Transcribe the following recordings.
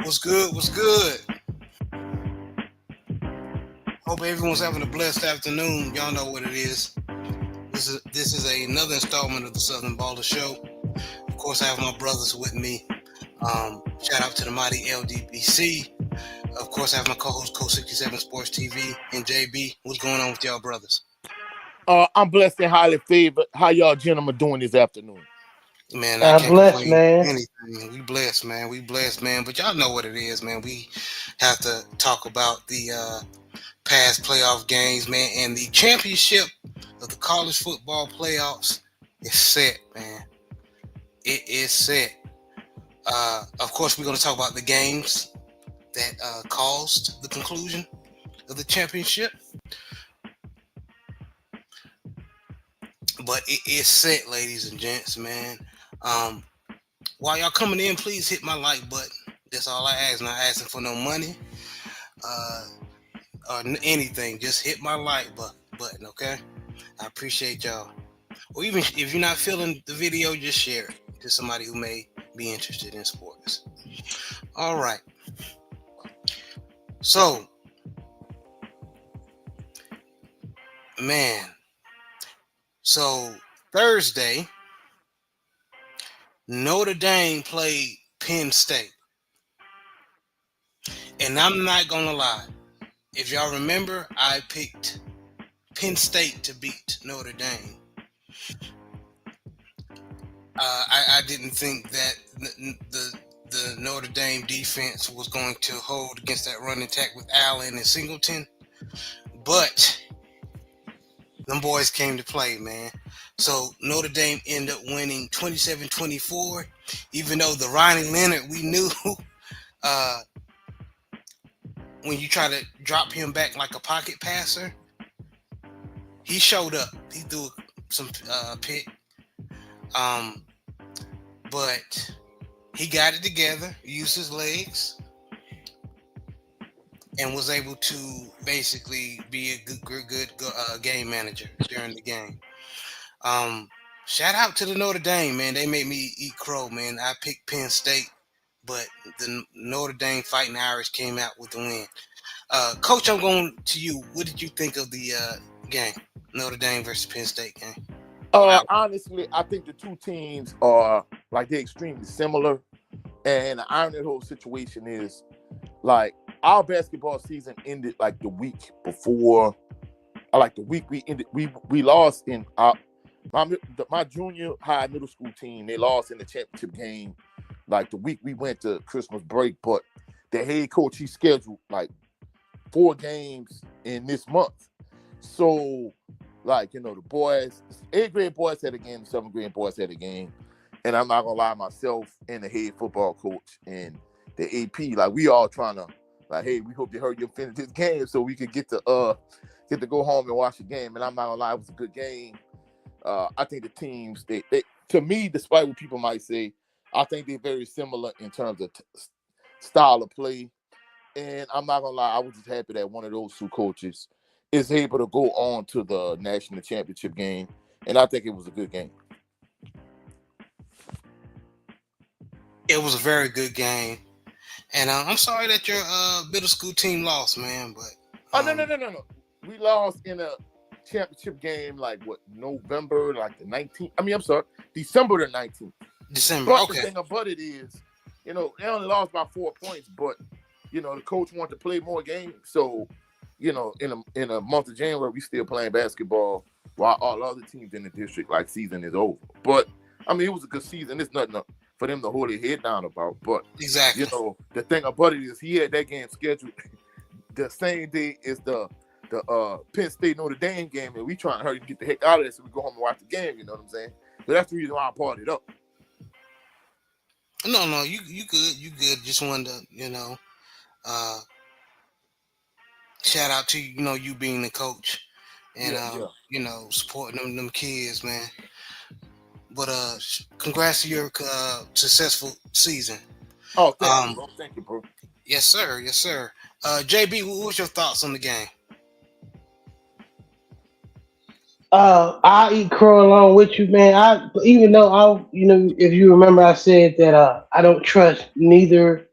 What's good? What's good? Hope everyone's having a blessed afternoon. Y'all know what it is. This is another installment of the Southern Baller Show. Of course, I have my brothers with me. Shout out to the mighty LDBC. Of course, I have my co-host, Co 67 Sports TV, and JB. What's going on with y'all, brothers? I'm blessed and highly favored. How y'all gentlemen doing this afternoon? Man, I I'm can't blessed, complain man. anything. We blessed, man. We blessed, man. But y'all know what it is, man. We have to talk about the past playoff games, man, and the championship of the college football playoffs is set, man. It is set. Of course, we're going to talk about the games that caused the conclusion of the championship, but it is set, ladies and gents, man. Um, while y'all coming in, please hit my like button. That's all I ask. Not asking for no money uh, or anything. Just hit my button, okay? I appreciate y'all. Or even if you're not feeling the video, just share it to somebody who may be interested in sports. All right. So, man. So, Thursday, Notre Dame played Penn State. And I'm not going to lie. If y'all remember, I picked Penn State to beat Notre Dame. I didn't think that the Notre Dame defense was going to hold against that running attack with Allen and Singleton. But them boys came to play, man. So Notre Dame ended up winning 27-24, even though the Ronnie Leonard we knew when you try to drop him back like a pocket passer, he showed up. He threw some pick. But he got it together, used his legs, and was able to basically be a good game manager during the game. Shout out to the Notre Dame, man. They made me eat crow, man. I picked Penn State, but the Notre Dame Fighting Irish came out with the win. Coach, I'm going to you. What did you think of the game, Notre Dame versus Penn State game? Honestly, I think the two teams are they're extremely similar. And the irony of the whole situation is our basketball season ended the week before, the week we ended. We lost in my junior high middle school team. They lost in the championship game the week we went to Christmas break. But the head coach, he scheduled 4 games in this month. So the boys, 8th grade boys had a game, 7th grade boys had a game. And I'm not gonna lie, myself and the head football coach and the AP, we all trying to hey, we hope you heard you finish this game so we could get to go home and watch the game. And I'm not gonna lie, it was a good game. I think the teams, they to me, despite what people might say, I think they're very similar in terms of style of play. And I'm not gonna lie, I was just happy that one of those two coaches is able to go on to the national championship game. And I think it was a good game. It was a very good game. And I'm sorry that your middle school team lost, man. But No. We lost in a championship game November the 19th. I'm sorry, December the 19th. December. But Okay. the thing about it is, they only lost by 4 points, but the coach wanted to play more games. So, in a month of January, we still playing basketball while all other teams in the district season is over. But it was a good season. It's nothing for them to hold their head down about. But exactly, the thing about it is he had that game scheduled the same day as the Penn State Notre Dame game, and we trying to hurry to get the heck out of there so we go home and watch the game. You know what I'm saying? So that's the reason why I partied up. No, you good. Just wanted to shout out to you being the coach and supporting them kids, man. But congrats to your successful season. Oh, thank you, bro. Thank you, bro. Yes, sir. Yes, sir. JB, what was your thoughts on the game? I eat crow along with you, man. Even though if you remember, I said that I don't trust neither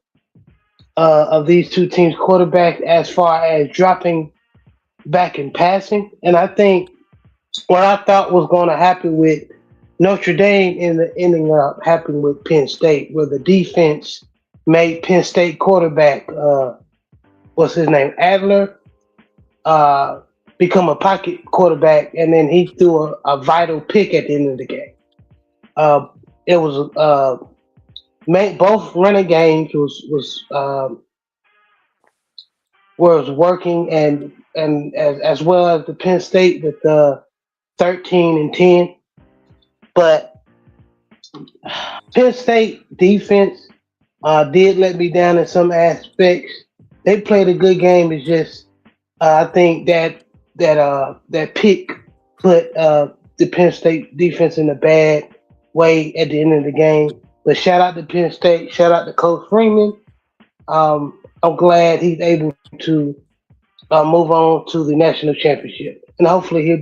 of these two teams' quarterbacks as far as dropping back in passing. And I think what I thought was going to happen with Notre Dame ending up happening with Penn State, where the defense made Penn State quarterback, what's his name, Adler, uh, become a pocket quarterback, and then he threw a vital pick at the end of the game. Uh, it was both running games was working, and as well as the Penn State with the 13-10, but Penn State defense did let me down in some aspects. They played a good game. It's just I think that pick put the Penn State defense in a bad way at the end of the game. But shout out to Penn State. Shout out to Coach Freeman. I'm glad he's able to move on to the national championship, and hopefully he'll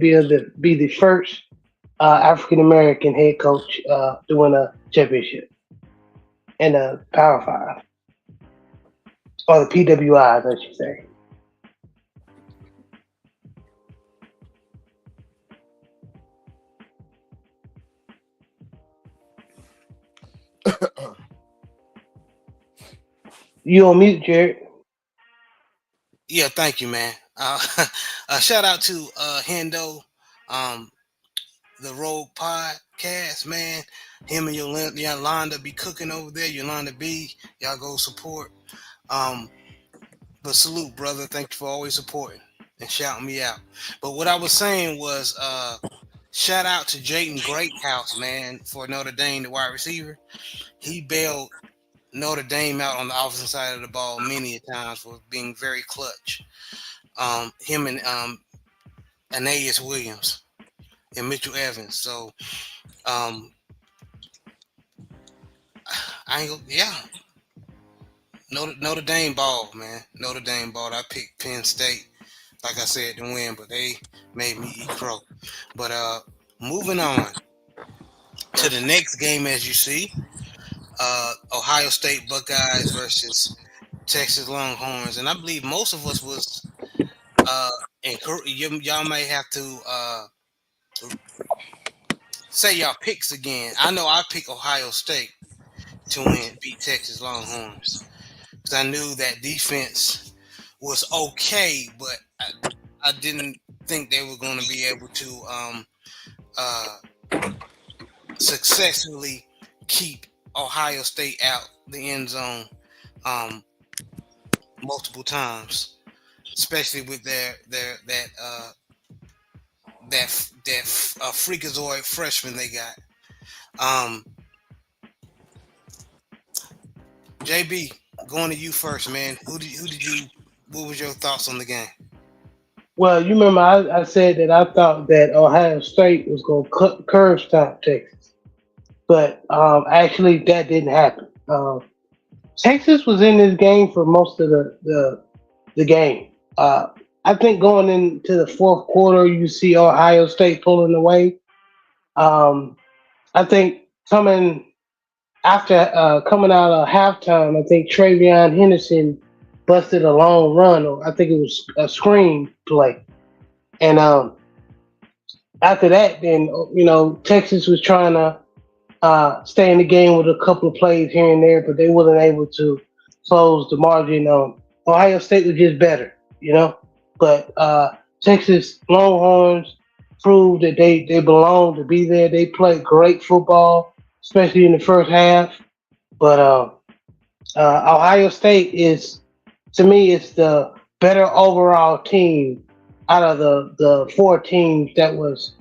be the first African American head coach to win a championship in the Power Five or the PWIs, I should say. You on mute, Jared? Yeah, thank you, man. Shout out to Hendo, um, the Rogue Podcast, man. Him and Yolanda be cooking over there. Yolanda B, y'all go support. Um, but salute, brother. Thank you for always supporting and shouting me out. But what I was saying was, shout out to Jayden Greathouse, man, for Notre Dame, the wide receiver. He bailed Notre Dame out on the offensive side of the ball many a times for being very clutch. Him and Ananias Williams and Mitchell Evans. So yeah. Notre Dame ball, man. Notre Dame ball. I picked Penn State, like I said, to win, but they made me eat crow. But moving on to the next game, as you see, Ohio State Buckeyes versus Texas Longhorns, and I believe most of us was uh, y'all may have to say y'all picks again. I know I picked Ohio State to beat Texas Longhorns because I knew that defense was okay, but I didn't think they were going to be able to uh, successfully keep Ohio State out the end zone um, multiple times, especially with their that freakazoid freshman they got. Um, JB, going to you first, man. Who did you? What was your thoughts on the game? Well, you remember I said that I thought that Ohio State was going to curve stop Texas, but actually that didn't happen. Texas was in this game for most of the game. I think going into the fourth quarter, you see Ohio State pulling away. Um, I think coming out of halftime, I think Travion Henderson busted a long run, or I think it was a screen play, and after that, then Texas was trying to stay in the game with a couple of plays here and there, but they wasn't able to close the margin. Ohio State was just better, but Texas Longhorns proved that they belong to be there. They played great football, especially in the first half. But Ohio State is, to me, it's the better overall team out of the four teams that was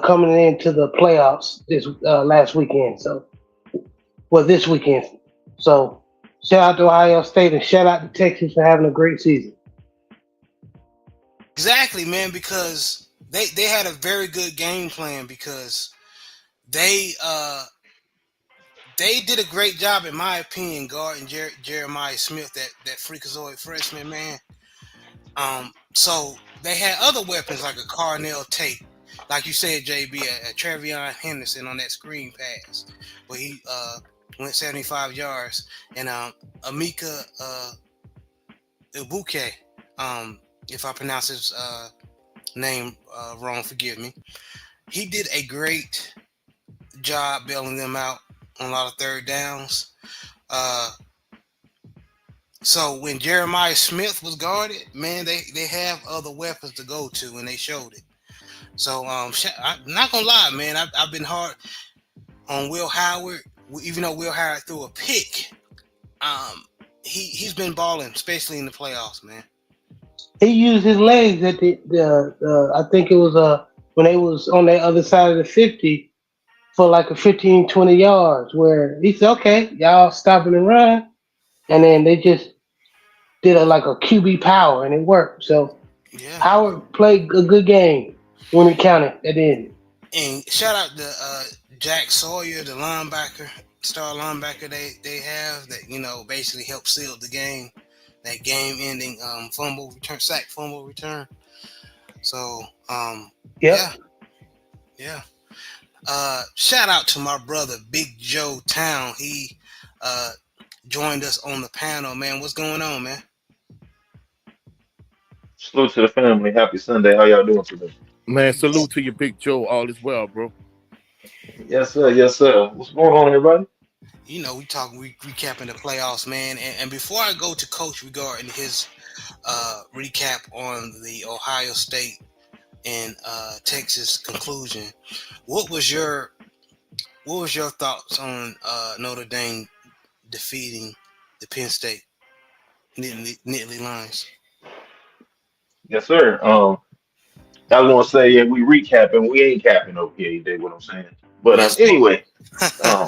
coming into the playoffs this last weekend. So, well, this weekend. So, shout out to Ohio State and shout out to Texas for having a great season. Exactly, man, because they had a very good game plan because they they did a great job, in my opinion, guarding Jeremiah Smith, that freakazoid freshman, man. So they had other weapons like a Carnell Tate, like you said, JB, a Travion Henderson on that screen pass where he went 75 yards, and Amika Ibuke. If I pronounce his name wrong, forgive me. He did a great job bailing them out on a lot of third downs. Uh, so when Jeremiah Smith was guarded, man, they have other weapons to go to, and they showed it. So I'm not gonna lie, man. I've been hard on Will Howard, even though Will Howard threw a pick. Um, he's been balling, especially in the playoffs, man. He used his legs at the I think it was when they was on the other side of the 50 for like a 15, 20 yards where he said, okay, y'all stopping and run. And then they just did a like a QB power and it worked. So Yeah, Howard played a good game when it counted at the end. and shout out to Jack Sawyer, the linebacker, star linebacker they have that basically helped seal the game, that game-ending fumble return, sack fumble return. So Yep. yeah, yeah. Shout out to my brother Big Joe Town. He uh, joined us on the panel, man. What's going on, man? Salute to the family. Happy Sunday. How y'all doing today? Man, We salute to you, Big Joe. All is well, bro. Yes, sir. Yes, sir. What's going on, everybody? we recapping the playoffs, man. And before I go to Coach regarding his recap on the Ohio State and Texas conclusion, what was your thoughts on Notre Dame defeating the Penn State Nittany Lions? Yes, sir. I was gonna say, yeah, we recapping. We ain't capping over here. You dig what I'm saying? But Yes, anyway, um,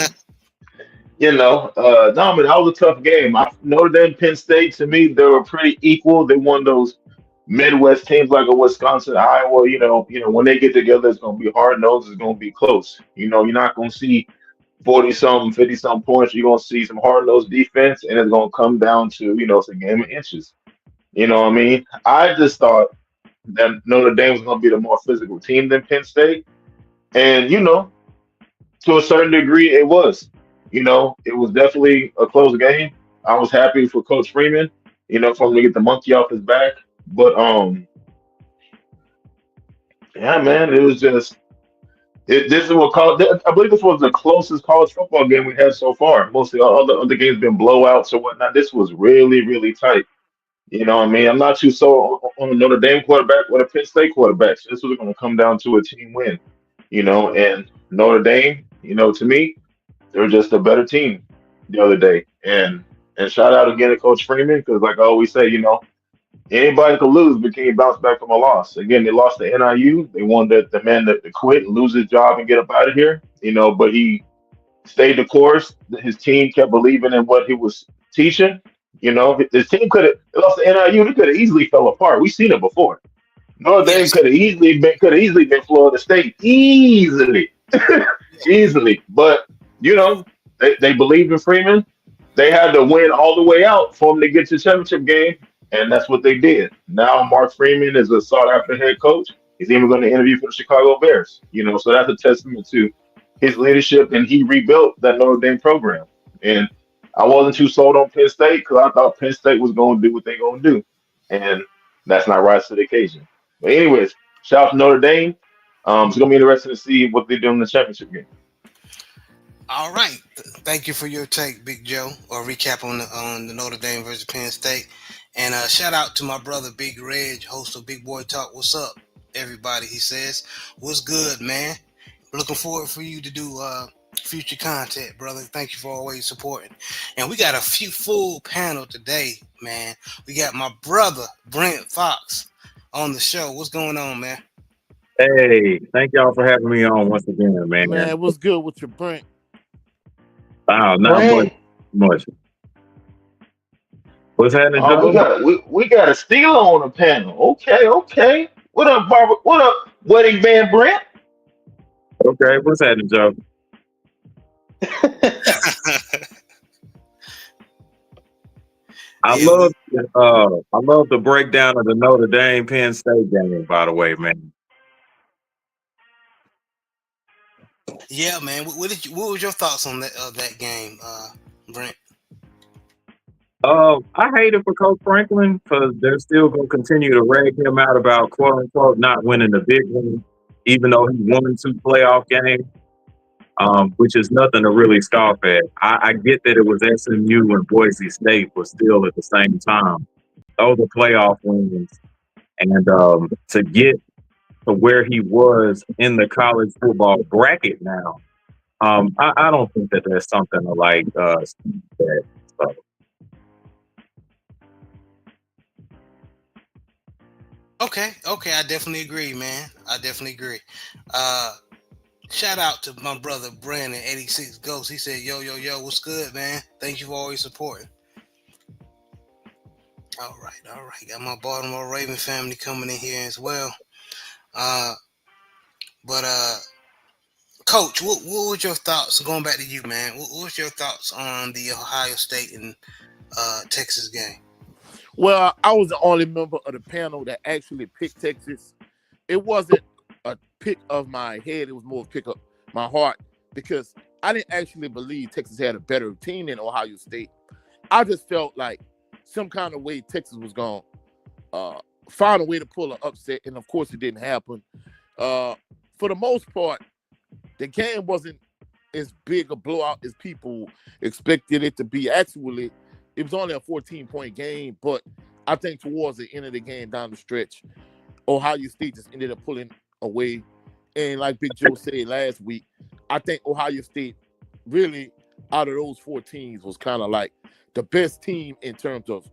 no, man, that was a tough game. Notre Dame, Penn State, to me, they were pretty equal. They won those Midwest teams like a Wisconsin, Iowa. When they get together, it's gonna be hard nosed. It's gonna be close. You're not gonna see 40 something, 50 something points. You're gonna see some hard nosed defense, and it's gonna come down to it's a game of inches. You know what I mean? I just thought that Notre Dame was gonna be the more physical team than Penn State, and to a certain degree, it was. It was definitely a close game. I was happy for Coach Freeman, for him to get the monkey off his back. But yeah, man, it was just this is what I believe this was the closest college football game we had so far. Mostly all the other games been blowouts or whatnot. This was really, really tight. You know what I mean? I'm not too so on a Notre Dame quarterback or a Penn State quarterback. So this was going to come down to a team win, and Notre Dame, to me, they're just a better team the other day. And shout out again to Coach Freeman because, like I always say, anybody could lose, but can you bounce back from a loss? Again, they lost to NIU. They wanted the man to quit, lose his job, and get up out of here. But he stayed the course. His team kept believing in what he was teaching. His team could have lost to NIU. They could have easily fell apart. We've seen it before. Notre Dame yes, could have easily been Florida State easily, easily. But they believed in Freeman. They had to win all the way out for him to get to the championship game, and that's what they did. Now Mark Freeman is a sought after head coach. He's even going to interview for the Chicago Bears. So that's a testament to his leadership, and he rebuilt that Notre Dame program. And I wasn't too sold on Penn State because I thought Penn State was going to do what they're going to do, and that's not rise to the occasion. But anyways, shout out to Notre Dame. It's going to be interesting to see what they do in the championship game. all right. Thank you for your take, Big Joe, or recap on the Notre Dame versus Penn State. And shout out to my brother Big Reg, host of Big Boy Talk. What's up, everybody? He says, "What's good, man? Looking forward for you to do future content, brother. Thank you for always supporting." And we got a few full panel today, man. We got my brother Brent Fox on the show. What's going on, man? Hey, thank y'all for having me on once again, man. Man, what's good with your Brent? Wow, not much, Brand. much. What's happening, Oh, we Joe? got we got a Steeler on the panel. Okay, okay. What up, Barbara? What up, wedding band Brent? Okay, what's happening, Joe? I Yeah, love I love the breakdown of the Notre Dame Penn State game, by the way, man. yeah, man. What was your thoughts on that game, Brent? I hate it for Coach Franklin because they're still going to continue to rag him out about quote unquote not winning the big one, even though he won 2 playoff games, which is nothing to really scoff at. I get that it was SMU and Boise State, but still at the same time, those are playoff wins. And to get to where he was in the college football bracket now, I don't think that there's something to like that. So. Okay, I definitely agree, man. I definitely agree. Uh, Shout out to my brother Brandon 86 Ghost. He said, yo, what's good, man? Thank you for always supporting. All right. Got my Baltimore Raven family coming in here as well. Uh, but Coach, what was your thoughts? Going back to you, man. What was your thoughts on the Ohio State and Texas game? Well, I was the only member of the panel that actually picked Texas. It wasn't a pick of my head; it was more a pick of my heart because I didn't actually believe Texas had a better team than Ohio State. I just felt like some kind of way Texas was going to find a way to pull an upset, and of course, it didn't happen. For the most part, the game wasn't as big a blowout as people expected it to be. Actually, it was only a 14-point game, but I think towards the end of the game down the stretch, Ohio State just ended up pulling away. And like Big Joe said last week, I think Ohio State really, out of those 4 teams, was kind of like the best team in terms of,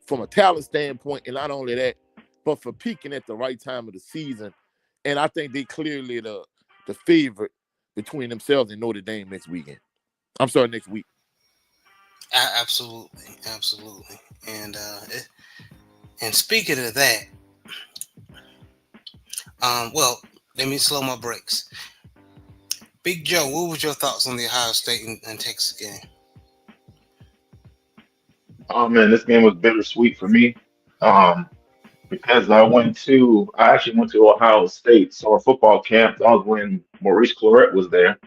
from a talent standpoint, and not only that, but for peaking at the right time of the season. And I think they clearly the favorite between themselves and Notre Dame next weekend. I'm sorry, next week. Absolutely. And speaking of that, well, let me slow my brakes. Big Joe, what was your thoughts on the Ohio State and Texas game? Oh man, this game was bittersweet for me. Because I actually went to Ohio State, so a football camp. That was when Maurice Clarett was there.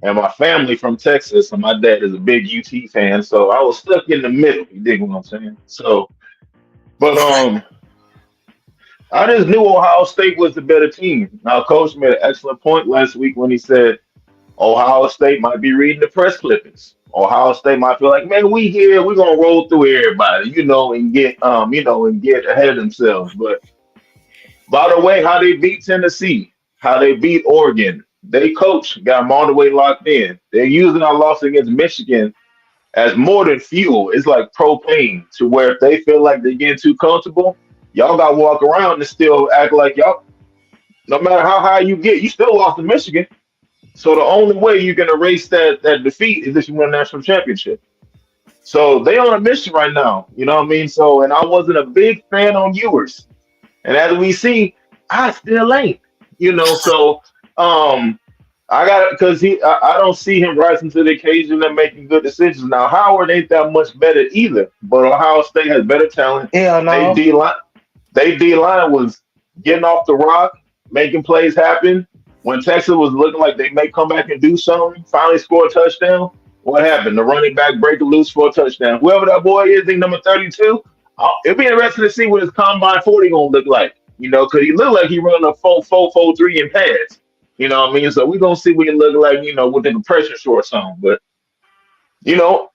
And my family from Texas, and my dad is a big UT fan, so I was stuck in the middle. You dig what I'm saying? So, but Right. I just knew Ohio State was the better team. Now, Coach made an excellent point last week when he said Ohio State might be reading the press clippings. Ohio State might feel like, man, we here, we're gonna roll through everybody, and get ahead of themselves. But by the way, how they beat Tennessee, how they beat Oregon, they coach got them all the way locked in. They're using our loss against Michigan as more than fuel. It's like propane to where if they feel like they're getting too comfortable, y'all got to walk around and still act like y'all, no matter how high you get, you still lost to Michigan. So the only way you can erase that defeat is if you win a national championship. So they on a mission right now. You know what I mean? So, and I wasn't a big fan on Ewers. And as we see, I still ain't. So I got it because I don't see him rising to the occasion and making good decisions. Now Howard ain't that much better either, but Ohio State has better talent. Hell They no. D line, they D line was getting off the rock, making plays happen. When Texas was looking like they may come back and do something, finally score a touchdown. What happened? The running back break loose for a touchdown. Whoever that boy is, I think number 32. It'll be interesting to see what his combine 40 gonna look like. Because he looked like he run a 4-4-4-3 in pads. You know what I mean? So we're gonna see what he look like, within the pressure short zone. But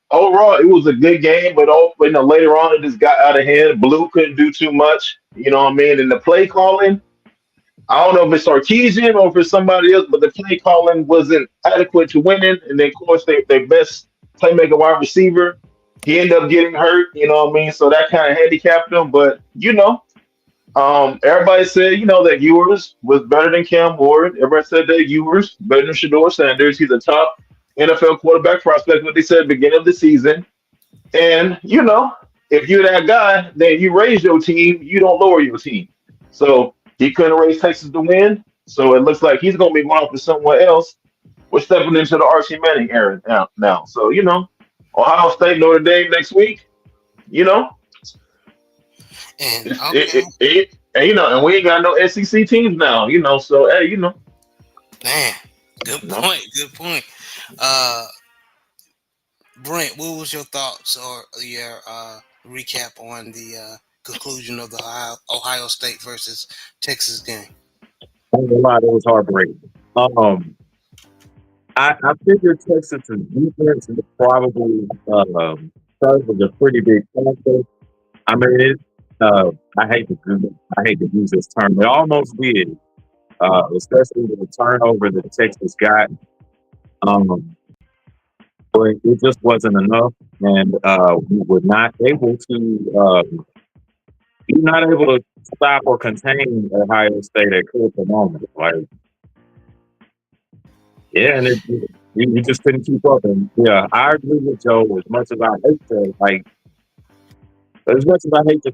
overall it was a good game, but later on it just got out of hand. Blue couldn't do too much, you know what I mean? And the play calling, I don't know if it's Sarkeesian or if it's somebody else, but the play calling wasn't adequate to winning. And then of course their best playmaker wide receiver, he ended up getting hurt, you know what I mean? So that kind of handicapped him. But everybody said, that Ewers was better than Cam Ward. Everybody said that Ewers better than Shador Sanders. He's a top NFL quarterback prospect, what they said at the beginning of the season. And, if you're that guy, then you raise your team, you don't lower your team. So he couldn't raise Texas to win. So it looks like he's going to be going for somewhere else. We're stepping into the Archie Manning era now. So, Ohio State, Notre Dame next week, you know, And it's, okay, and we ain't got no SEC teams now, so, hey, man, good you know. point. Good point. Uh, Brent, what was your thoughts or your recap on the conclusion of the Ohio State versus Texas game? I ain't gonna lie, that was heartbreaking. I figured Texas' defense would probably serve as a pretty big factor. I mean, I hate to use this term. It almost did, especially with the turnover that Texas got. Um, but it just wasn't enough, and we were not able to. We were not able to stop or contain Ohio State at critical moments. Like, yeah, and we just couldn't keep up. And yeah, I agree with Joe. As much as I hate to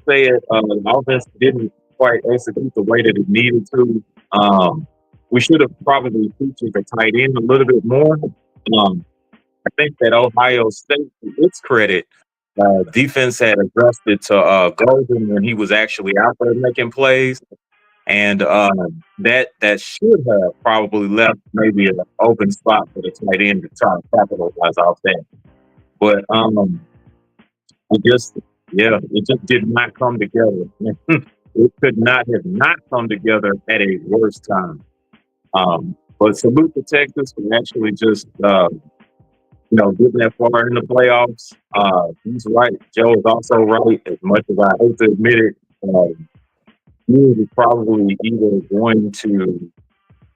say it, the offense didn't quite execute the way that it needed to. We should have probably featured the tight end a little bit more. I think that Ohio State, to its credit, defense had adjusted to Golden when he was actually out there making plays, and that should have probably left maybe an open spot for the tight end to try to capitalize off that. But it just, yeah, it just did not come together. It could not have not come together at a worse time. But salute to Texas for actually just getting that far in the playoffs. He's right. Joe is also right. As much as I hate to admit it, he was probably either going to.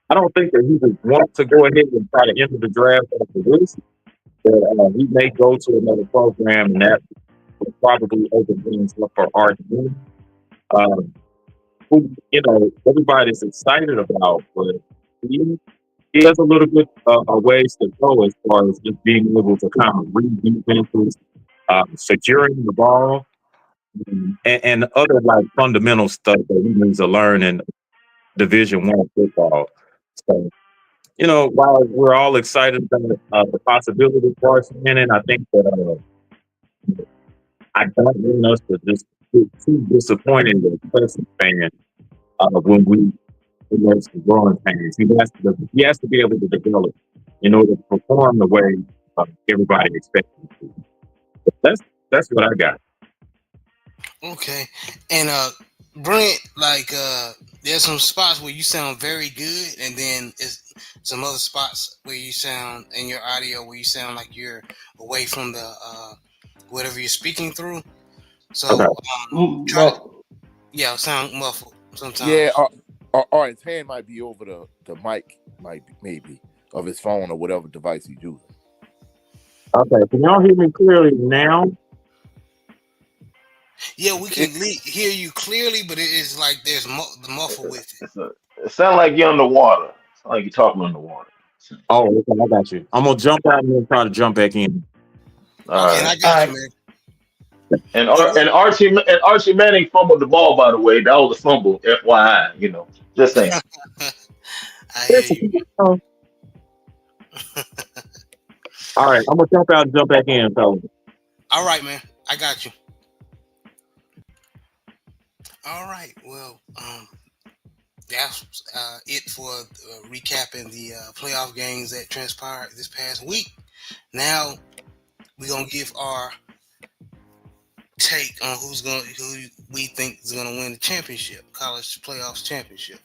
I don't think that he would want to go ahead and try to enter the draft after this. But he may go to another program, and that will probably open things up for RG, who everybody's excited about, but he has a little bit a ways to go as far as just being able to kind of read defenses, securing the ball, and other like fundamental stuff that he needs to learn in Division One football. So, while we're all excited about the possibility for us winning, I think that I don't want us to just get too disappointed as a Clemson fan when we against the growing pains. He has to be able to develop in order to perform the way everybody expects him to. But that's what I got. Okay, and Brent, like there's some spots where you sound very good, and then it's some other spots where you sound in your audio where you sound like you're away from the whatever you're speaking through. Okay. So try to sound muffled Yeah, sometimes. or his hand might be over the mic, might be, maybe of his phone or whatever device he's using. Okay. Can y'all hear me clearly now? Yeah, we can hear you clearly, but it is like there's the muffle with it. It sounds like you're underwater. It sounds like you're talking underwater. Oh, okay, I got you. I'm gonna jump out and then try to jump back in. All Okay, and right. I got you, man. And Archie Manning fumbled the ball, by the way. That was a fumble, FYI. Just saying. I hear you. All right, I'm gonna jump out and jump back in, fellas. All right, man. I got you. All right. Well, that's it for recapping the playoff games that transpired this past week. Now we're gonna give our take on who we think is gonna win the championship, college playoffs championship.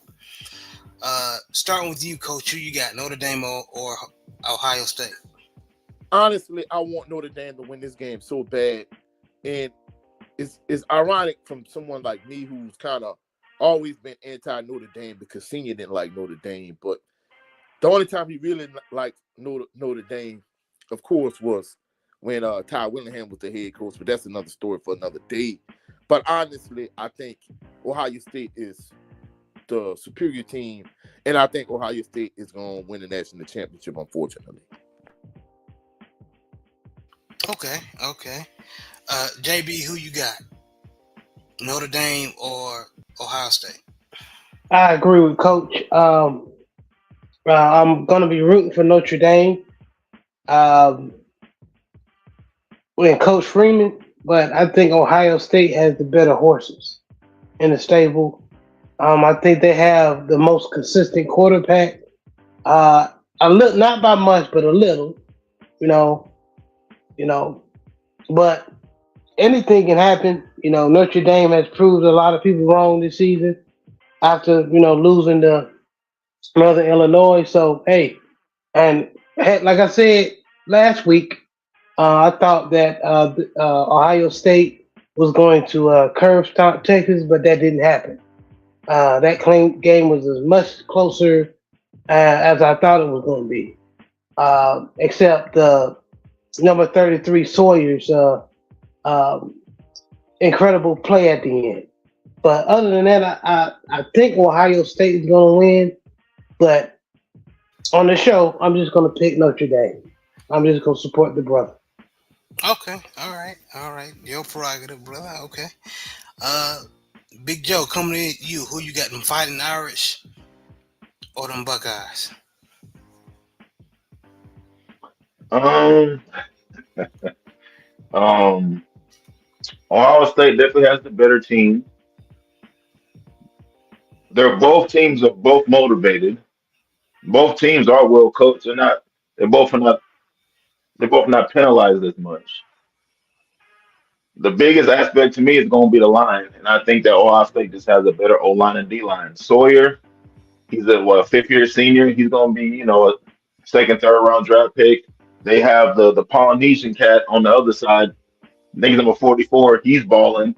Starting with you, Coach. Who you got, Notre Dame or Ohio State? Honestly, I want Notre Dame to win this game so bad, and it's ironic from someone like me who's kind of always been anti Notre Dame because Senior didn't like Notre Dame, but the only time he really liked Notre Dame, of course, was when Ty Willingham was the head coach. But that's another story for another day. But honestly, I think Ohio State is the superior team, and I think Ohio State is going to win the national championship, unfortunately. Okay. JB, who you got? Notre Dame or Ohio State? I agree with Coach. I'm gonna be rooting for Notre Dame. Um, and Coach Freeman, but I think Ohio State has the better horses in the stable. I think they have the most consistent quarterback. A little, not by much, but a little. You know, you know. But anything can happen. Notre Dame has proved a lot of people wrong this season after losing to Northern Illinois. So hey, and like I said last week, I thought that Ohio State was going to curve Texas, but that didn't happen. That game was as much closer as I thought it was going to be, except number 33 Sawyer's um, incredible play at the end. But other than that, I think Ohio State is going to win. But on the show, I'm just going to pick Notre Dame. I'm just going to support the brother. Okay, all right. Your prerogative, brother. Okay. Uh, Big Joe, coming in, you. Who you got? Them Fighting Irish or them Buckeyes? Um, um, Ohio State definitely has the better team. They're both teams are both motivated. Both teams are well coached. They're not. They're both are not. They're both not penalized as much. The biggest aspect to me is going to be the line, and I think that Ohio State just has a better O line and D line. Sawyer, he's a fifth year senior. He's going to be a second, third round draft pick. They have the Polynesian cat on the other side. I think he's number 44. He's balling,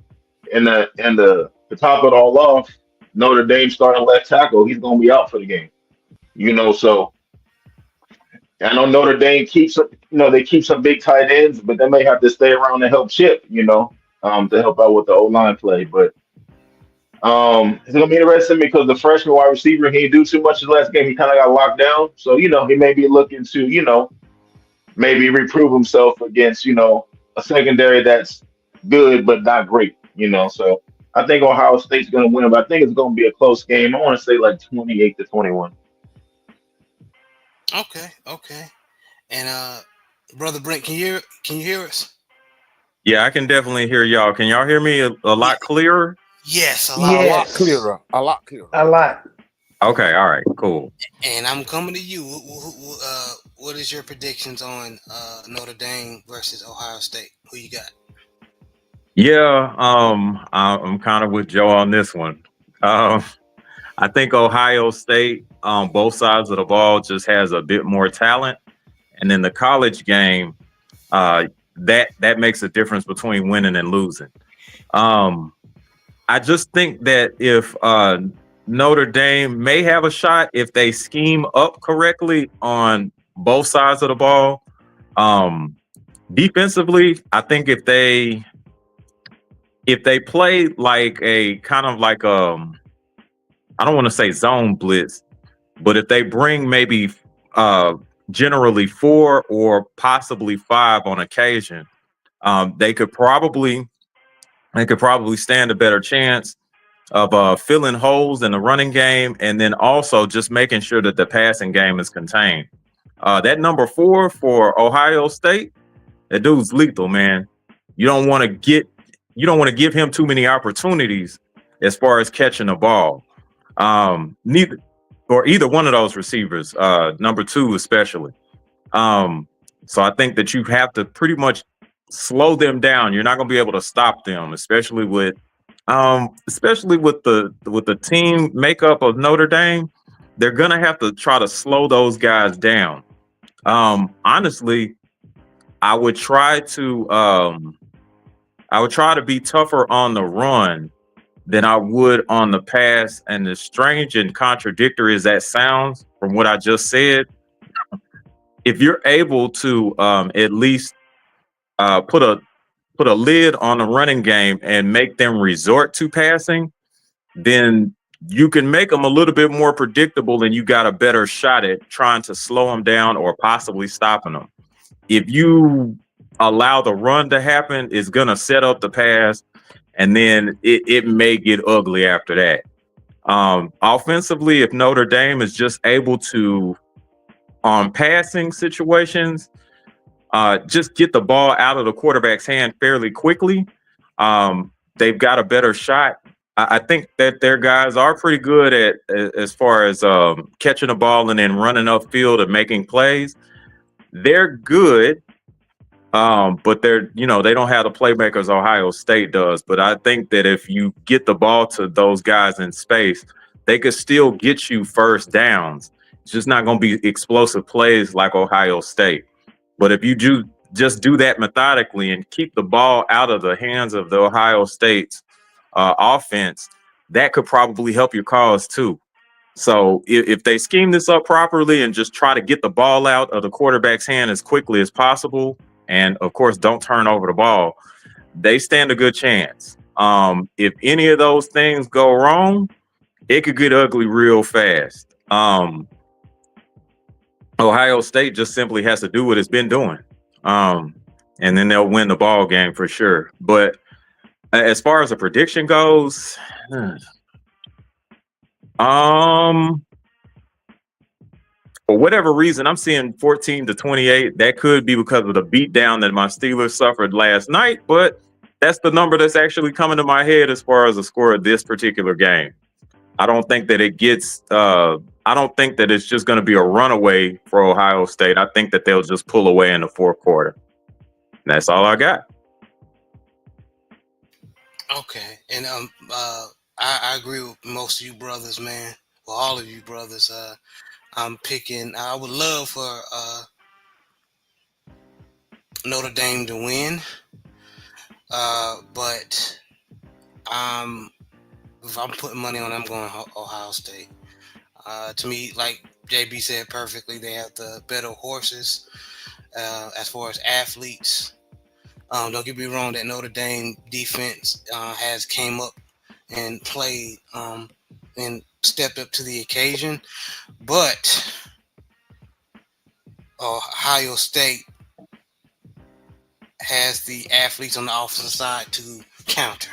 and the to top it all off, Notre Dame starting left tackle. He's going to be out for the game. So I know Notre Dame keeps they keep some big tight ends, but they may have to stay around to help Chip. To help out with the O line play, but. It's gonna be interesting because the freshman wide receiver he didn't do too much the last game. He kind of got locked down, so he may be looking to maybe reprove himself against a secondary that's good but not great. So I think Ohio State's gonna win, but I think it's gonna be a close game. I want to say like 28-21. Okay, okay. And brother Brent, can you hear us? Yeah, I can definitely hear y'all. Can y'all hear me a Yeah. lot clearer? Yes, a lot A clearer. lot Yes, clearer. A lot clearer. a lot. Okay, all right, cool. And I'm coming to you. What is your predictions on Notre Dame versus Ohio State? Who you got? Yeah, I'm kind of with Joe on this one. Um, I think Ohio State on both sides of the ball just has a bit more talent, and in the college game, that makes a difference between winning and losing. Um, I just think that if Notre Dame may have a shot if they scheme up correctly on both sides of the ball. Defensively, I think if they play like a kind of like I don't want to say zone blitz, but if they bring maybe uh generally 4 or possibly 5 on occasion, they could probably stand a better chance of filling holes in the running game, and then also just making sure that the passing game is contained. That number 4 for Ohio State, that dude's lethal, man. You don't want to give him too many opportunities as far as catching the ball. Neither or either one of those receivers, number 2 especially. So I think that you have to pretty much slow them down. You're not going to be able to stop them, especially with the team makeup of Notre Dame. They're going to have to try to slow those guys down. Honestly, I would try to be tougher on the run than I would on the pass. And as strange and contradictory as that sounds from what I just said, if you're able to at least put a lid on the running game and make them resort to passing, then you can make them a little bit more predictable, and you got a better shot at trying to slow them down or possibly stopping them. If you allow the run to happen, it's going to set up the pass, and then it may get ugly after that. Offensively, if Notre Dame is just able to, on passing situations, just get the ball out of the quarterback's hand fairly quickly, they've got a better shot. I think that their guys are pretty good at as far as catching the ball and then running upfield and making plays. They're good But they're, they don't have the playmakers Ohio State does. But I think that if you get the ball to those guys in space, they could still get you first downs. It's just not going to be explosive plays like Ohio State. But if you just do that methodically and keep the ball out of the hands of the Ohio State's offense, that could probably help your cause too. So if they scheme this up properly and just try to get the ball out of the quarterback's hand as quickly as possible, and of course don't turn over the ball, they stand a good chance. If any of those things go wrong, it could get ugly real fast. Ohio State just simply has to do what it's been doing. And then they'll win the ball game for sure. But as far as a prediction goes, for whatever reason, I'm seeing 14-28. That could be because of the beatdown that my Steelers suffered last night, but that's the number that's actually coming to my head as far as the score of this particular game. I don't think that I don't think that it's just going to be a runaway for Ohio State. I think that they'll just pull away in the fourth quarter. And that's all I got. Okay, and I agree with most of you brothers, man. Well, all of you brothers. I'm picking. I would love for Notre Dame to win, but if I'm putting money on, I'm going Ohio State. To me, like JB said perfectly, they have the better horses as far as athletes. Don't get me wrong, that Notre Dame defense has came up and played and stepped up to the occasion, but Ohio State has the athletes on the offensive side to counter,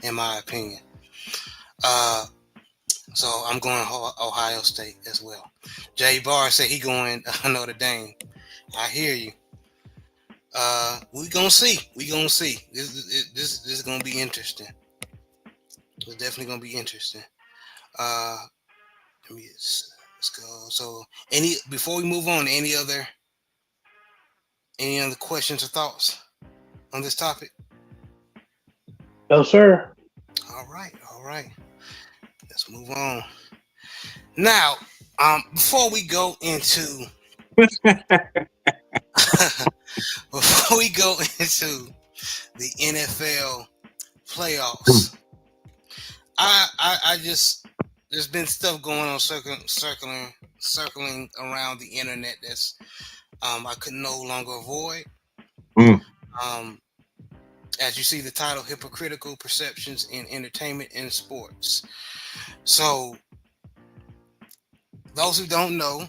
in my opinion. So I'm going Ohio State as well. Jay Barr said he going Notre Dame. I hear you. We gonna see. This is gonna be interesting. It's definitely gonna be interesting. Let's go. So before we move on, any other questions or thoughts on this topic? No, sir. All right. Let's move on. Now, before we go into the NFL playoffs, I just there's been stuff going on circling around the internet that's I could no longer avoid. As you see the title, Hypocritical Perceptions in Entertainment and Sports. So, those who don't know,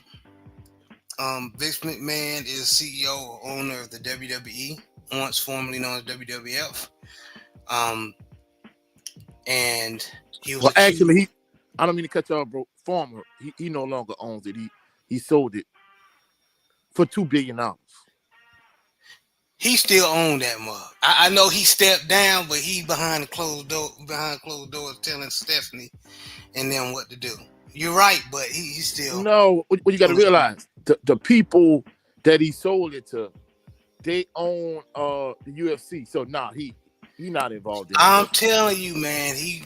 Vince McMahon is CEO or owner of the WWE, once formerly known as WWF. And he was actually, I don't mean to cut you off, bro. Former, he no longer owns it. He sold it for $2 billion. He still owned that mug. I know he stepped down, but he behind closed doors telling Stephanie and them what to do. You're right, but he still. No, what you got to realize, the people that he sold it to, they own the UFC. So he not involved in it. I'm telling you, man, he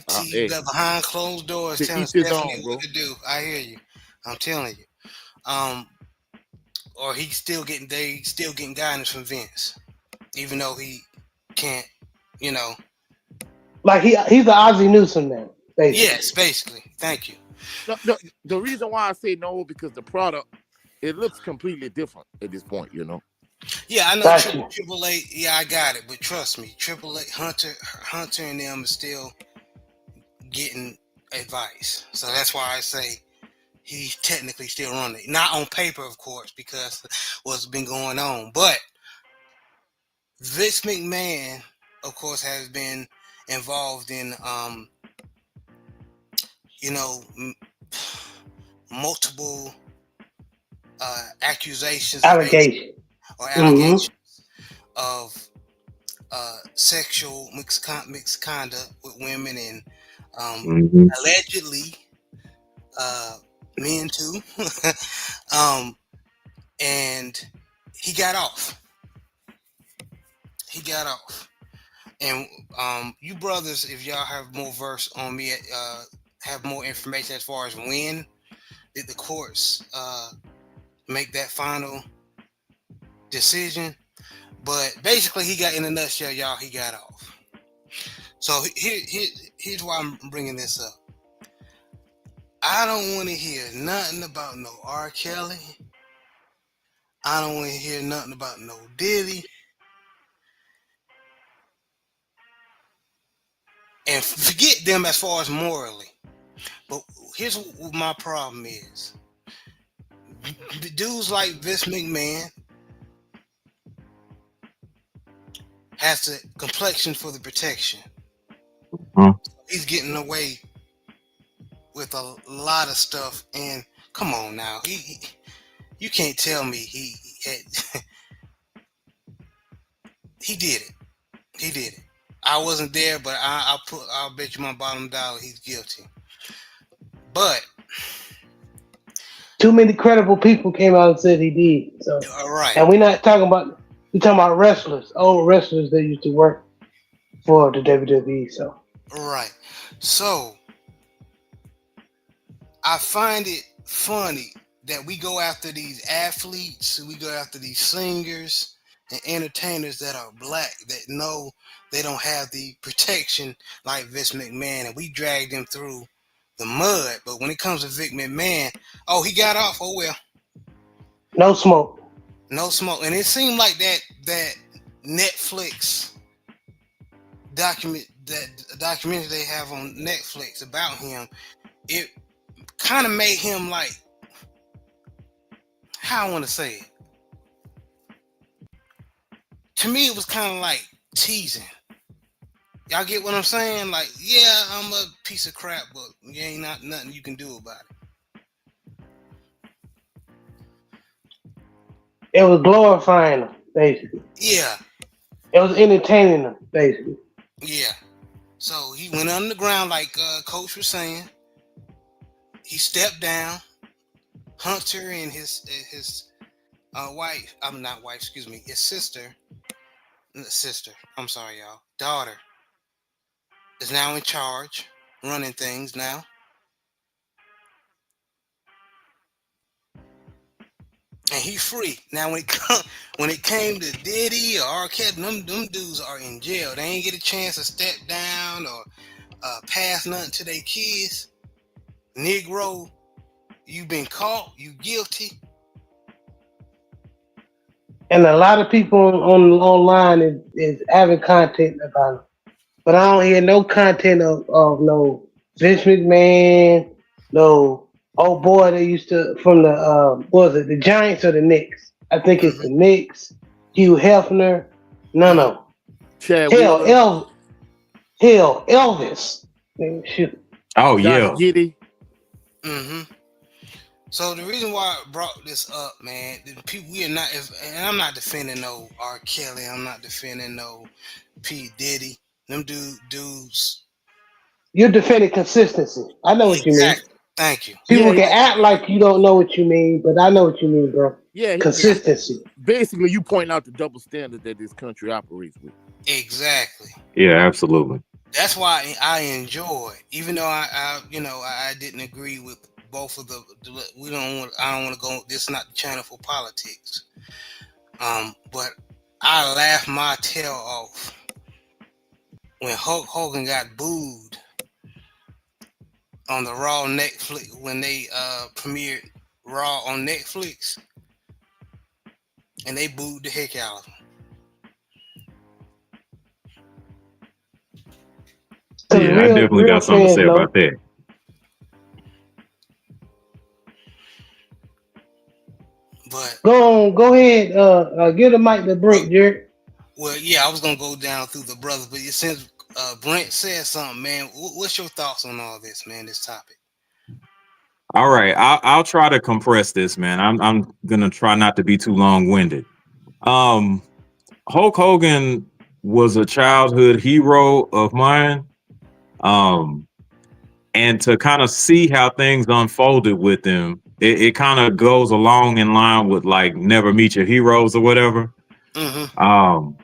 got behind closed doors telling Stephanie what to do. I hear you. I'm telling you. Or they still getting guidance from Vince, even though he can't, Like he's the Ozzie Newsome man. Basically. Yes, basically. Thank you. No, the reason why I say no because the product it looks completely different at this point. Yeah, I know Triple H. Yeah, I got it, but trust me, Triple H, Hunter, and them is still getting advice. So that's why I say he's technically still running it. Not on paper, of course, because what's been going on. But Vince McMahon, of course, has been involved in, multiple allegations of sexual misconduct with women and allegedly men too. And he got off. he got off. And you brothers, if y'all have more verse on me, have more information as far as when did the courts make that final decision. But basically, he got, in a nutshell, y'all, he got off. So here's why I'm bringing this up. I don't want to hear nothing about no R. Kelly. I don't want to hear nothing about no Diddy. And forget them as far as morally. But here's what my problem is. Dudes like Vince McMahon has the complexion for the protection. Mhm. He's getting away with a lot of stuff. And come on now, you can't tell me he had, he did it. He did it. I wasn't there, but I'll bet you my bottom dollar he's guilty. But Too many credible people came out and said he did. So, all right, and we're talking about wrestlers, old wrestlers that used to work for the WWE. So, all right. So I find it funny that we go after these athletes, we go after these singers and entertainers that are black, that know they don't have the protection like Vince McMahon, and we drag them through the mud. But when it comes to Vic McMahon, oh, he got off. Oh well, no smoke. no smoke. And it seemed like that Netflix documentary they have on Netflix about him, it kind of made him like, how I want to say it. To me, it was kind of like teasing. Y'all get what I'm saying? Like, yeah, I'm a piece of crap, but you ain't not nothing you can do about it. It was glorifying them, basically. Yeah, It was entertaining them, basically. yeah. So he went underground, like Coach was saying. He stepped down. Hunter and his wife, I'm not wife, excuse me, his sister. I'm sorry, y'all. Daughter is now in charge, running things now. And he free. Now when it came to Diddy or R. Kelly, them dudes are in jail. They ain't get a chance to step down or pass nothing to their kids. Negro, you been caught, you guilty. And a lot of people online is having content about it. But I don't hear no content of no Vince McMahon, no old boy that used to from the what was it, the Giants or the Knicks? I think it's Mm-hmm. the Knicks. Hugh Hefner. No. Chad Hell, Wheeler, Elvis. Man, shoot. Oh Josh yeah. Giddey. Mm-hmm. So the reason why I brought this up, man, we are not, and I'm not defending no R. Kelly, I'm not defending no P. Diddy. Them dudes. You're defending consistency. I know what you mean. Exactly. Thank you. People Yeah, can act like you don't know what you mean, but I know what you mean, bro. yeah. Consistency. Basically, you point out the double standard that this country operates with. Exactly. Yeah, absolutely. That's why I enjoy, even though I didn't agree with both of the. I don't want to go. This is not the channel for politics. But I laughed my tail off when Hulk Hogan got booed on the Raw Netflix when they premiered Raw on Netflix, and they booed the heck out of him. So the Yeah, I definitely real got something to fans say know. about that. But Go ahead. Give the mic to Brent, Jared. well, yeah, I was gonna go down through the brothers, but since Brent said something, man, what's your thoughts on all this, man? This topic. All right, I'll try to compress this, man. I'm gonna try not to be too long winded. Um, Hulk Hogan was a childhood hero of mine. And to kind of see how things unfolded with him, it kind of goes along in line with like never meet your heroes or whatever. Mm-hmm. Um,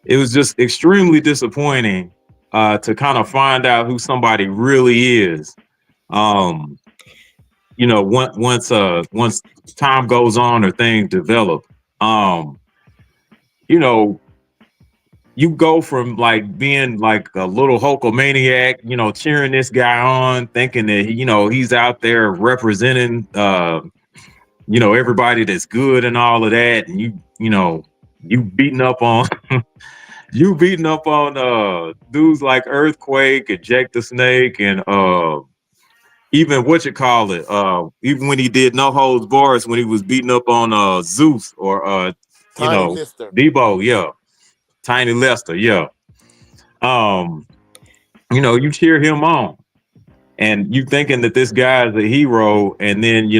it was just extremely disappointing to kind of find out who somebody really is. Um, once time goes on or things develop, um, you know, you go from like being like a little Hulkamaniac, cheering this guy on, thinking that he's out there representing everybody that's good and all of that, and you beating up on you beating up on dudes like Earthquake and Jake the Snake and even what you call it, even when he did No Holds Bars, when he was beating up on Zeus or you Tiny know Lister. Debo, yeah, Tiny Lester, yeah. Um, you cheer him on, and you thinking that this guy is a hero, and then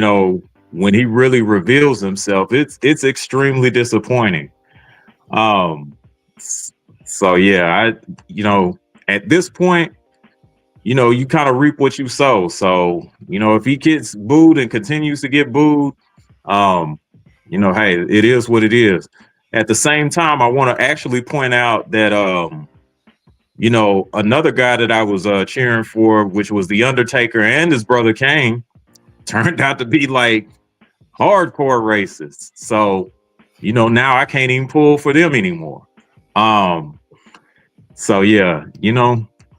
when he really reveals himself, it's extremely disappointing. Um, so yeah, at this point, you kind of reap what you sow. So, if he gets booed and continues to get booed, um, hey, it is what it is. At the same time, I want to actually point out that, another guy that I was cheering for, which was The Undertaker and his brother Kane, turned out to be like hardcore racists. So, now I can't even pull for them anymore. Um, so yeah,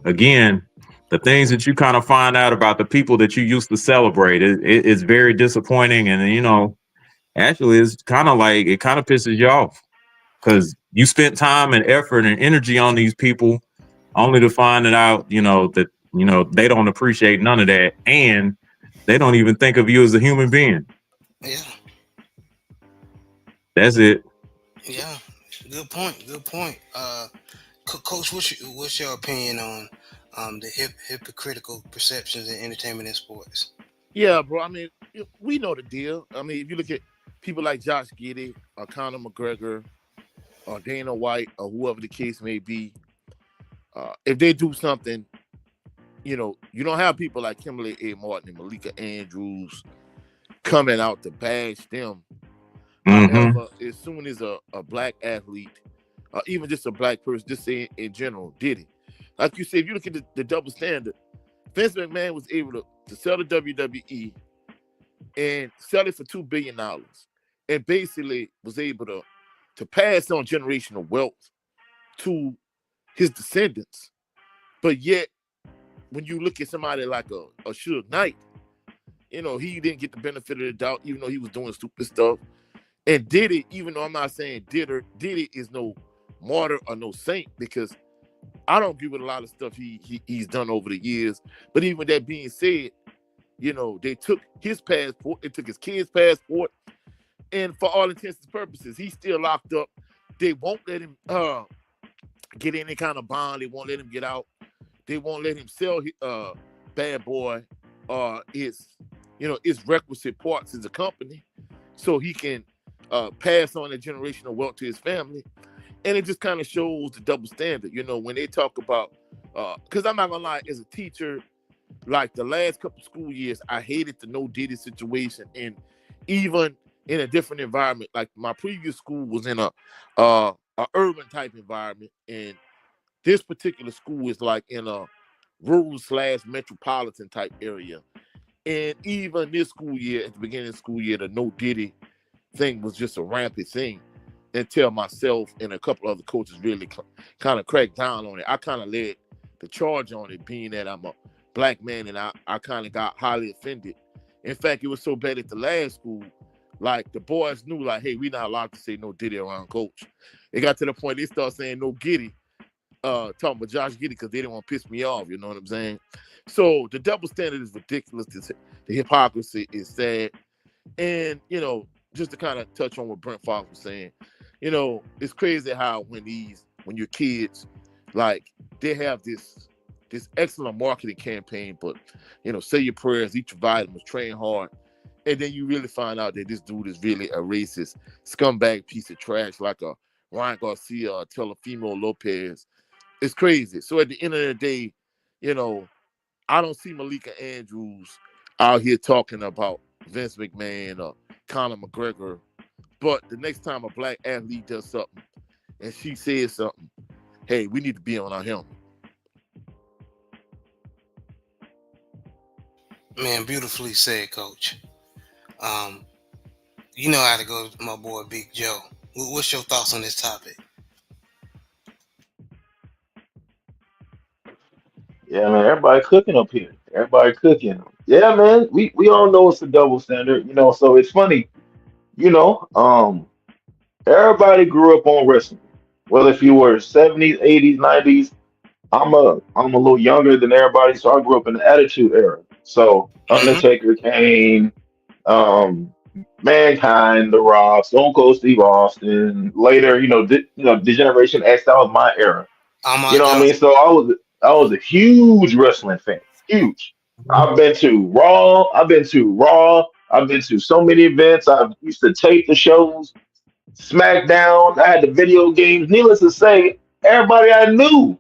again, the things that you kind of find out about the people that you used to celebrate, it's very disappointing. And, actually it's kind of like, it kind of pisses you off because you spent time and effort and energy on these people only to find it out, that, they don't appreciate none of that. And they don't even think of you as a human being. Yeah, That's it. yeah. Good point. Good point. Coach, what's your opinion on the hypocritical perceptions in entertainment and sports? Yeah, bro. I mean, we know the deal. I mean, if you look at people like Josh Giddey or Conor McGregor or Dana White or whoever the case may be, if they do something, you don't have people like Kimberly A. Martin and Malika Andrews coming out to bash them. Mm-hmm. However, as soon as a black athlete, or even just a black person, just saying in general, did it. Like you said, if you look at the double standard, Vince McMahon was able to sell the WWE and sell it for $2 billion, and basically was able to pass on generational wealth to his descendants. But yet, when you look at somebody like a Suge Knight, he didn't get the benefit of the doubt, even though he was doing stupid stuff. And Diddy, even though I'm not saying Diddy is no martyr or no saint, because I don't agree with a lot of stuff he's done over the years. But even with that being said, they took his passport, they took his kid's passport, and for all intents and purposes, he's still locked up. They won't let him get any kind of bond. They won't let him get out. They won't let him sell his, Bad Boy or its requisite parts as a company, so he can pass on the generational wealth to his family. And it just kind of shows the double standard, when they talk about, because I'm not gonna lie, as a teacher, like the last couple school years, I hated the no Diddy situation, and even in a different environment, like my previous school was in a urban type environment, and this particular school is like in a rural/metropolitan type area. And even this school year, at the beginning of the school year, the no Diddy thing was just a rampant thing until myself and a couple other coaches really kind of cracked down on it. I kind of led the charge on it, being that I'm a black man, and I kind of got highly offended. In fact, it was so bad at the last school, like the boys knew, like, hey, we're not allowed to say no Diddy around coach. It got to the point they started saying no Giddy, talking about Josh Giddey, because they didn't want to piss me off, you know what I'm saying? So the double standard is ridiculous. The hypocrisy is sad. And, just to kind of touch on what Brent Fox was saying, it's crazy how when your kids, like, they have this excellent marketing campaign, but, say your prayers, eat your vitamins, train hard, and then you really find out that this dude is really a racist scumbag piece of trash, like a Ryan Garcia or Telefimo Lopez. It's crazy. So at the end of the day, I don't see Malika Andrews out here talking about Vince McMahon or Conor McGregor. But the next time a black athlete does something and she says something, hey, we need to be on him. Man, beautifully said, Coach. Um, you know how to go, to my boy Big Joe. What's your thoughts on this topic? Yeah, man, everybody cooking up here. Everybody cooking. Yeah, man, we all know it's a double standard, so it's funny, you know, um, everybody grew up on wrestling. Well, if you were 70s, 80s, 90s, I'm a little younger than everybody, so I grew up in the Attitude Era. So Mm-hmm. Undertaker, Kane, um, Mankind, The Rock, Stone Cold Steve Austin. Later, the Generation X. That was my era. I'm You out know what I there. mean? So I was a huge wrestling fan. Huge. I've been to Raw. I've been to Raw. I've been to so many events. I used to tape the shows. SmackDown. I had the video games. Needless to say, everybody I knew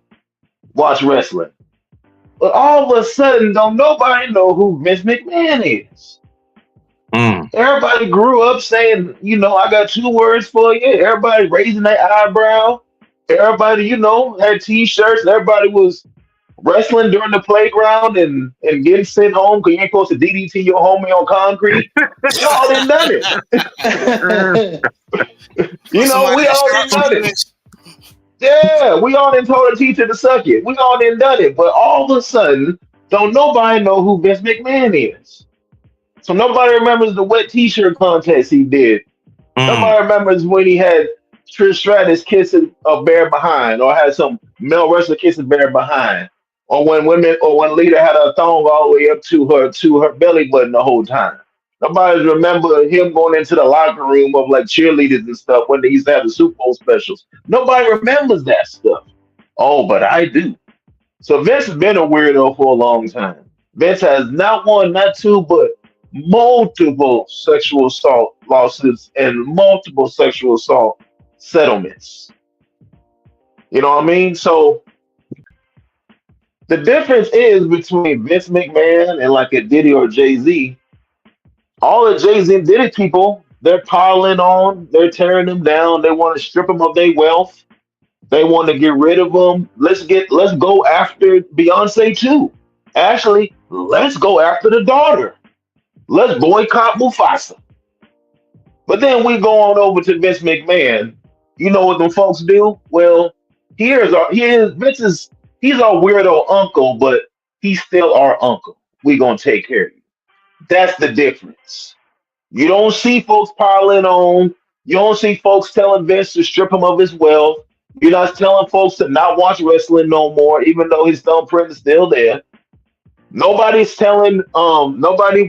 watched wrestling. But all of a sudden, don't nobody know who Vince McMahon is. Mm. Everybody grew up saying, I got two words for you. Everybody raising their eyebrow. Everybody, had T-shirts. Everybody was wrestling during the playground and getting sent home because you ain't supposed to DDT your homie on concrete. We all done done it. For somebody We all done done it. instructionist. Yeah, we all done told the teacher to suck it. We all done done it. But all of a sudden, don't nobody know who Vince McMahon is. So nobody remembers the wet T-shirt contest he did. Mm. Nobody remembers when he had Trish Stratus kissing a bear behind, or had some male wrestler kissing bear behind, or when Lita had a thong all the way up to her belly button the whole time. Nobody remember him going into the locker room of like cheerleaders and stuff when they used to have the Super Bowl specials. Nobody remembers that stuff. Oh, but I do. So Vince has been a weirdo for a long time. Vince has not one, not two, but multiple sexual assault lawsuits and multiple sexual assault settlements. You know what I mean? So the difference is between Vince McMahon and like a Diddy or Jay Z. All the Jay Z and Diddy people, they're piling on, they're tearing them down. They want to strip them of their wealth. They want to get rid of them. Let's go after Beyonce too. Actually, let's go after the daughter. Let's boycott Mufasa. But then we go on over to Vince McMahon. You know what them folks do? Well, he's our weirdo uncle, but he's still our uncle. We gonna take care of you. That's the difference. You don't see folks piling on. You don't see folks telling Vince to strip him of his wealth. You're not telling folks to not watch wrestling no more, even though his thumbprint is still there. Nobody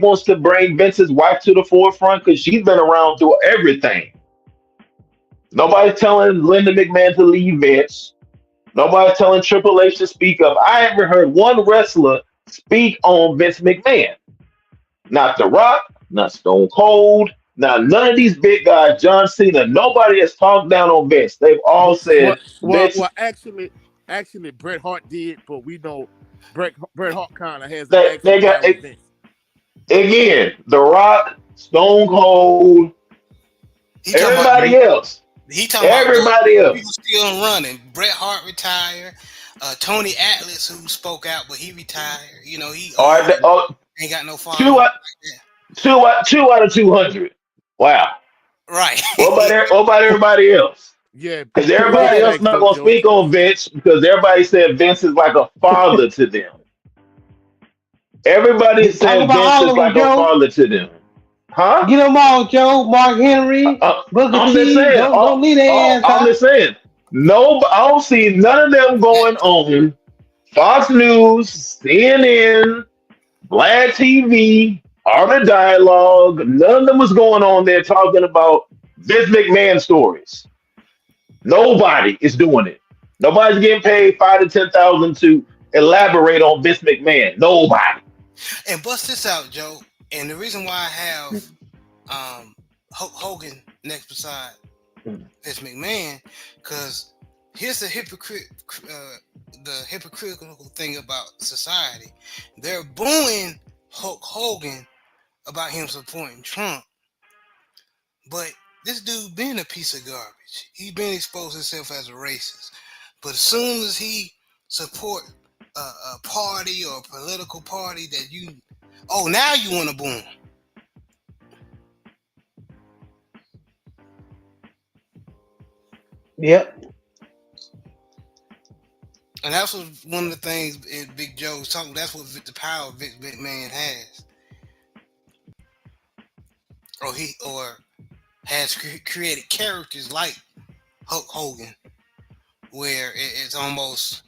wants to bring Vince's wife to the forefront because she's been around through everything. Nobody's telling Linda McMahon to leave Vince. Nobody's telling Triple H to speak up. I haven't heard one wrestler speak on Vince McMahon. Not The Rock, not Stone Cold, not none of these big guys, John Cena. Nobody has talked down on Vince. They've all Well, said Vince. well, actually, Bret Hart did, but we know Bret Hart kind of has an They action got plan with Vince. again The Rock, Stone Cold, He talking about everybody else, he talking about everybody people else. still running. Bret Hart retired. Tony Atlas, who spoke out, but he retired. He All old, right, ain't got no two following out, like that. two out of 200. Wow. Right. What about everybody else? Yeah, Because everybody Right. else thanks, not Coach gonna Joe. speak on Vince because everybody said Vince is like a father to them. Everybody Talk said about Vince all is of them, like a Joe. father to them. Huh? Get them all, Joe. Mark Henry, Booker I'm just T. saying. Don't leave their ass I'm out. just saying. No, I don't see none of them going on Fox News, CNN, Vlad TV, Art of Dialogue. None of them was going on there talking about Vince McMahon stories. Nobody is doing it. Nobody's getting paid 5 to 10,000 to elaborate on Vince McMahon. Nobody. And bust this out, Joe. And the reason why I have Hulk Hogan next beside Vince McMahon, because here's the hypocritical thing about society. They're booing Hulk Hogan about him supporting Trump, but this dude been a piece of garbage. He been exposed himself as a racist. But as soon as he support a party or a political party that now you want to boom. Yep. And that's what one of the things Big Joe was talking. That's what the power Vic McMahon has, or has created characters like Hulk Hogan, where it's almost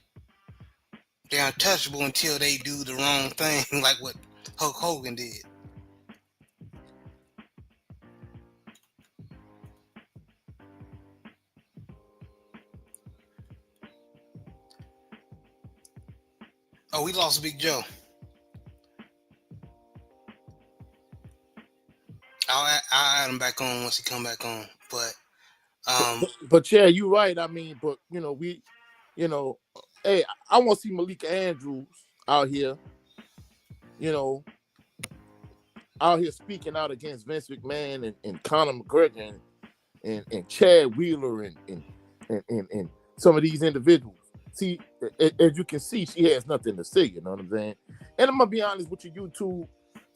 they're untouchable until they do the wrong thing, like what Hulk Hogan did. Oh, we lost Big Joe. I'll add him back on once he come back on. But yeah, you're right. I mean, but hey, I want to see Malika Andrews out here, speaking out against Vince McMahon and Conor McGregor and Chad Wheeler and some of these individuals. See, as you can see, she has nothing to say, you know what I'm saying? And I'm gonna be honest with you two,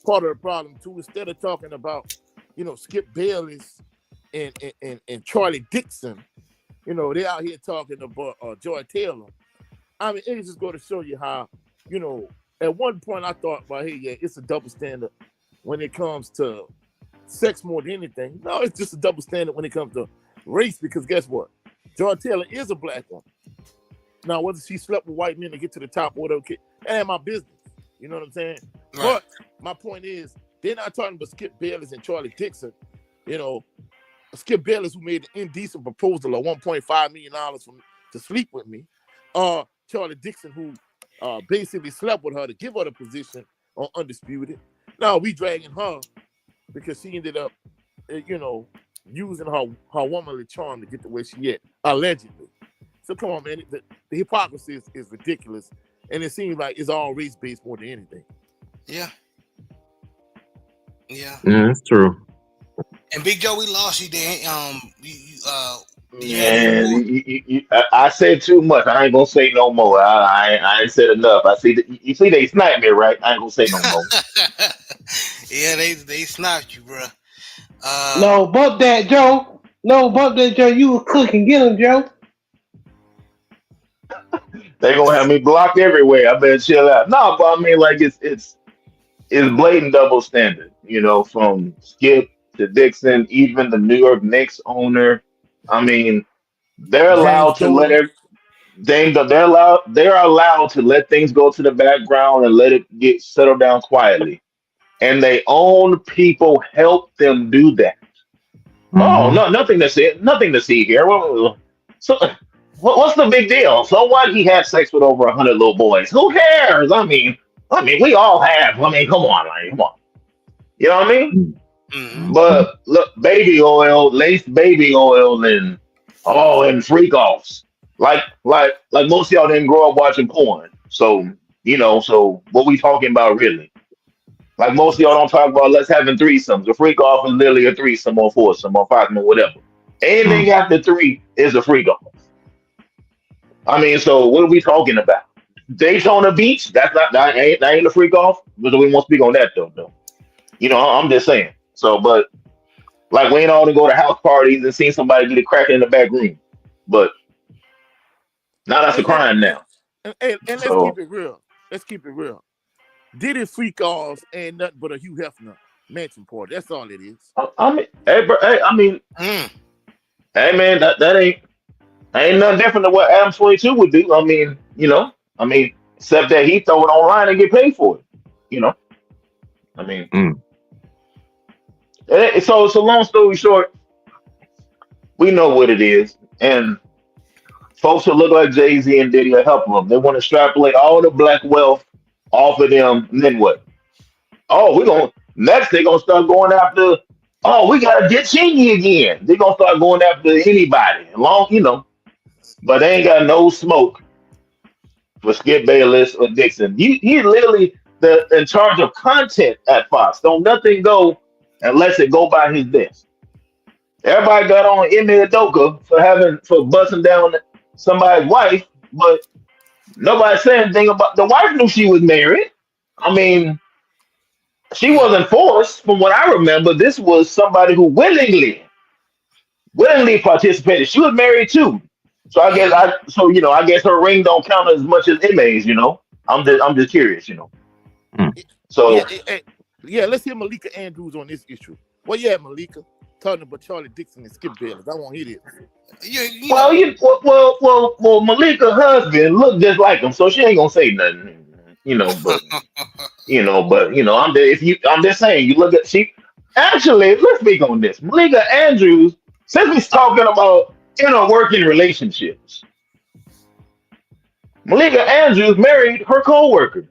part of the problem too, instead of talking about, Skip Bayless and Charlie Dixon, they out here talking about Joy Taylor. I mean, it's just going to show you how, at one point I thought, well, hey, yeah, it's a double standard when it comes to sex more than anything. No, it's just a double standard when it comes to race, because guess what? Joy Taylor is a black woman. Now, whether she slept with white men to get to the top or whatever, that ain't my business. You know what I'm saying? Right. But my point is, they're not talking about Skip Bayless and Charlie Dixon. Skip Bayless, who made an indecent proposal of $1.5 million to sleep with me. Charlie Dixon, who basically slept with her to give her the position on Undisputed. Now we dragging her because she ended up, using her womanly charm to get the way she is, allegedly. So come on, man. The hypocrisy is ridiculous. And it seems like it's all race-based more than anything. Yeah. Yeah. Yeah, that's true. And Big Joe, we lost you there. I said too much. I ain't gonna say no more. I ain't said enough. You see they sniped me, right? I ain't gonna say no more. Yeah, they sniped you, bro. No, bump that, Joe. No, bump that, Joe. You was cooking. Get him, Joe. They gonna have me blocked everywhere. I better chill out. No, but I mean, like it's blatant double standard. From Skip to Dixon, even the New York Knicks owner. I mean, they're allowed to let it. They're allowed to let things go to the background and let it get settled down quietly. And they own people help them do that. Oh no, nothing to see here. So what's the big deal? So what? He had sex with over 100 little boys. Who cares? I mean, we all have. I mean, come on, come on. You know what I mean? Mm-hmm. But look, baby oil, laced baby oil, and freak offs. Like most of y'all didn't grow up watching porn. So so what we talking about really? Like most of y'all don't talk about let's having threesomes. A freak off is literally a threesome or foursome or fivesome or whatever. Anything after 3 is a freak off. I mean, so what are we talking about? Daytona Beach? That ain't a freak off. But we won't speak on that though. I'm just saying. So, but like we ain't all to go to house parties and see somebody get it cracking in the back room. But now that's a crime now. And let's keep it real. Let's keep it real. Did it freak offs ain't nothing but a Hugh Hefner mansion party. That's all it is. I mean, hey man, that ain't nothing different than what Adam 22 would do. I mean, except that he throw it online and get paid for it. I mean, so long story short, we know what it is, and folks who look like Jay-Z and Diddy are helping them. They want to extrapolate all the black wealth off of them, and then what? Oh, next they're gonna start going after. Oh, we gotta get Chingy again. They're gonna start going after anybody, but they ain't got no smoke for Skip Bayless or Dixon. He's literally in charge of content at Fox. Don't nothing go unless it go by his desk. Everybody got on Ime Udoka for busting down somebody's wife, but nobody said anything about the wife knew she was married. I mean, she wasn't forced, from what I remember. This was somebody who willingly participated. She was married too. So Mm-hmm. I guess her ring don't count as much as Emma's, I'm just curious, Hmm. Yeah, So yeah. Let's hear Malika Andrews on this issue. Well, yeah, Malika talking about Charlie Dixon and Skip Bayless. I want to hear this. You well, know, Malika's husband looked just like him, so she ain't gonna say nothing, but I'm just saying, you look at she actually, let's speak on this. Malika Andrews, since we're talking about working relationships, Malika Andrews married her co-worker.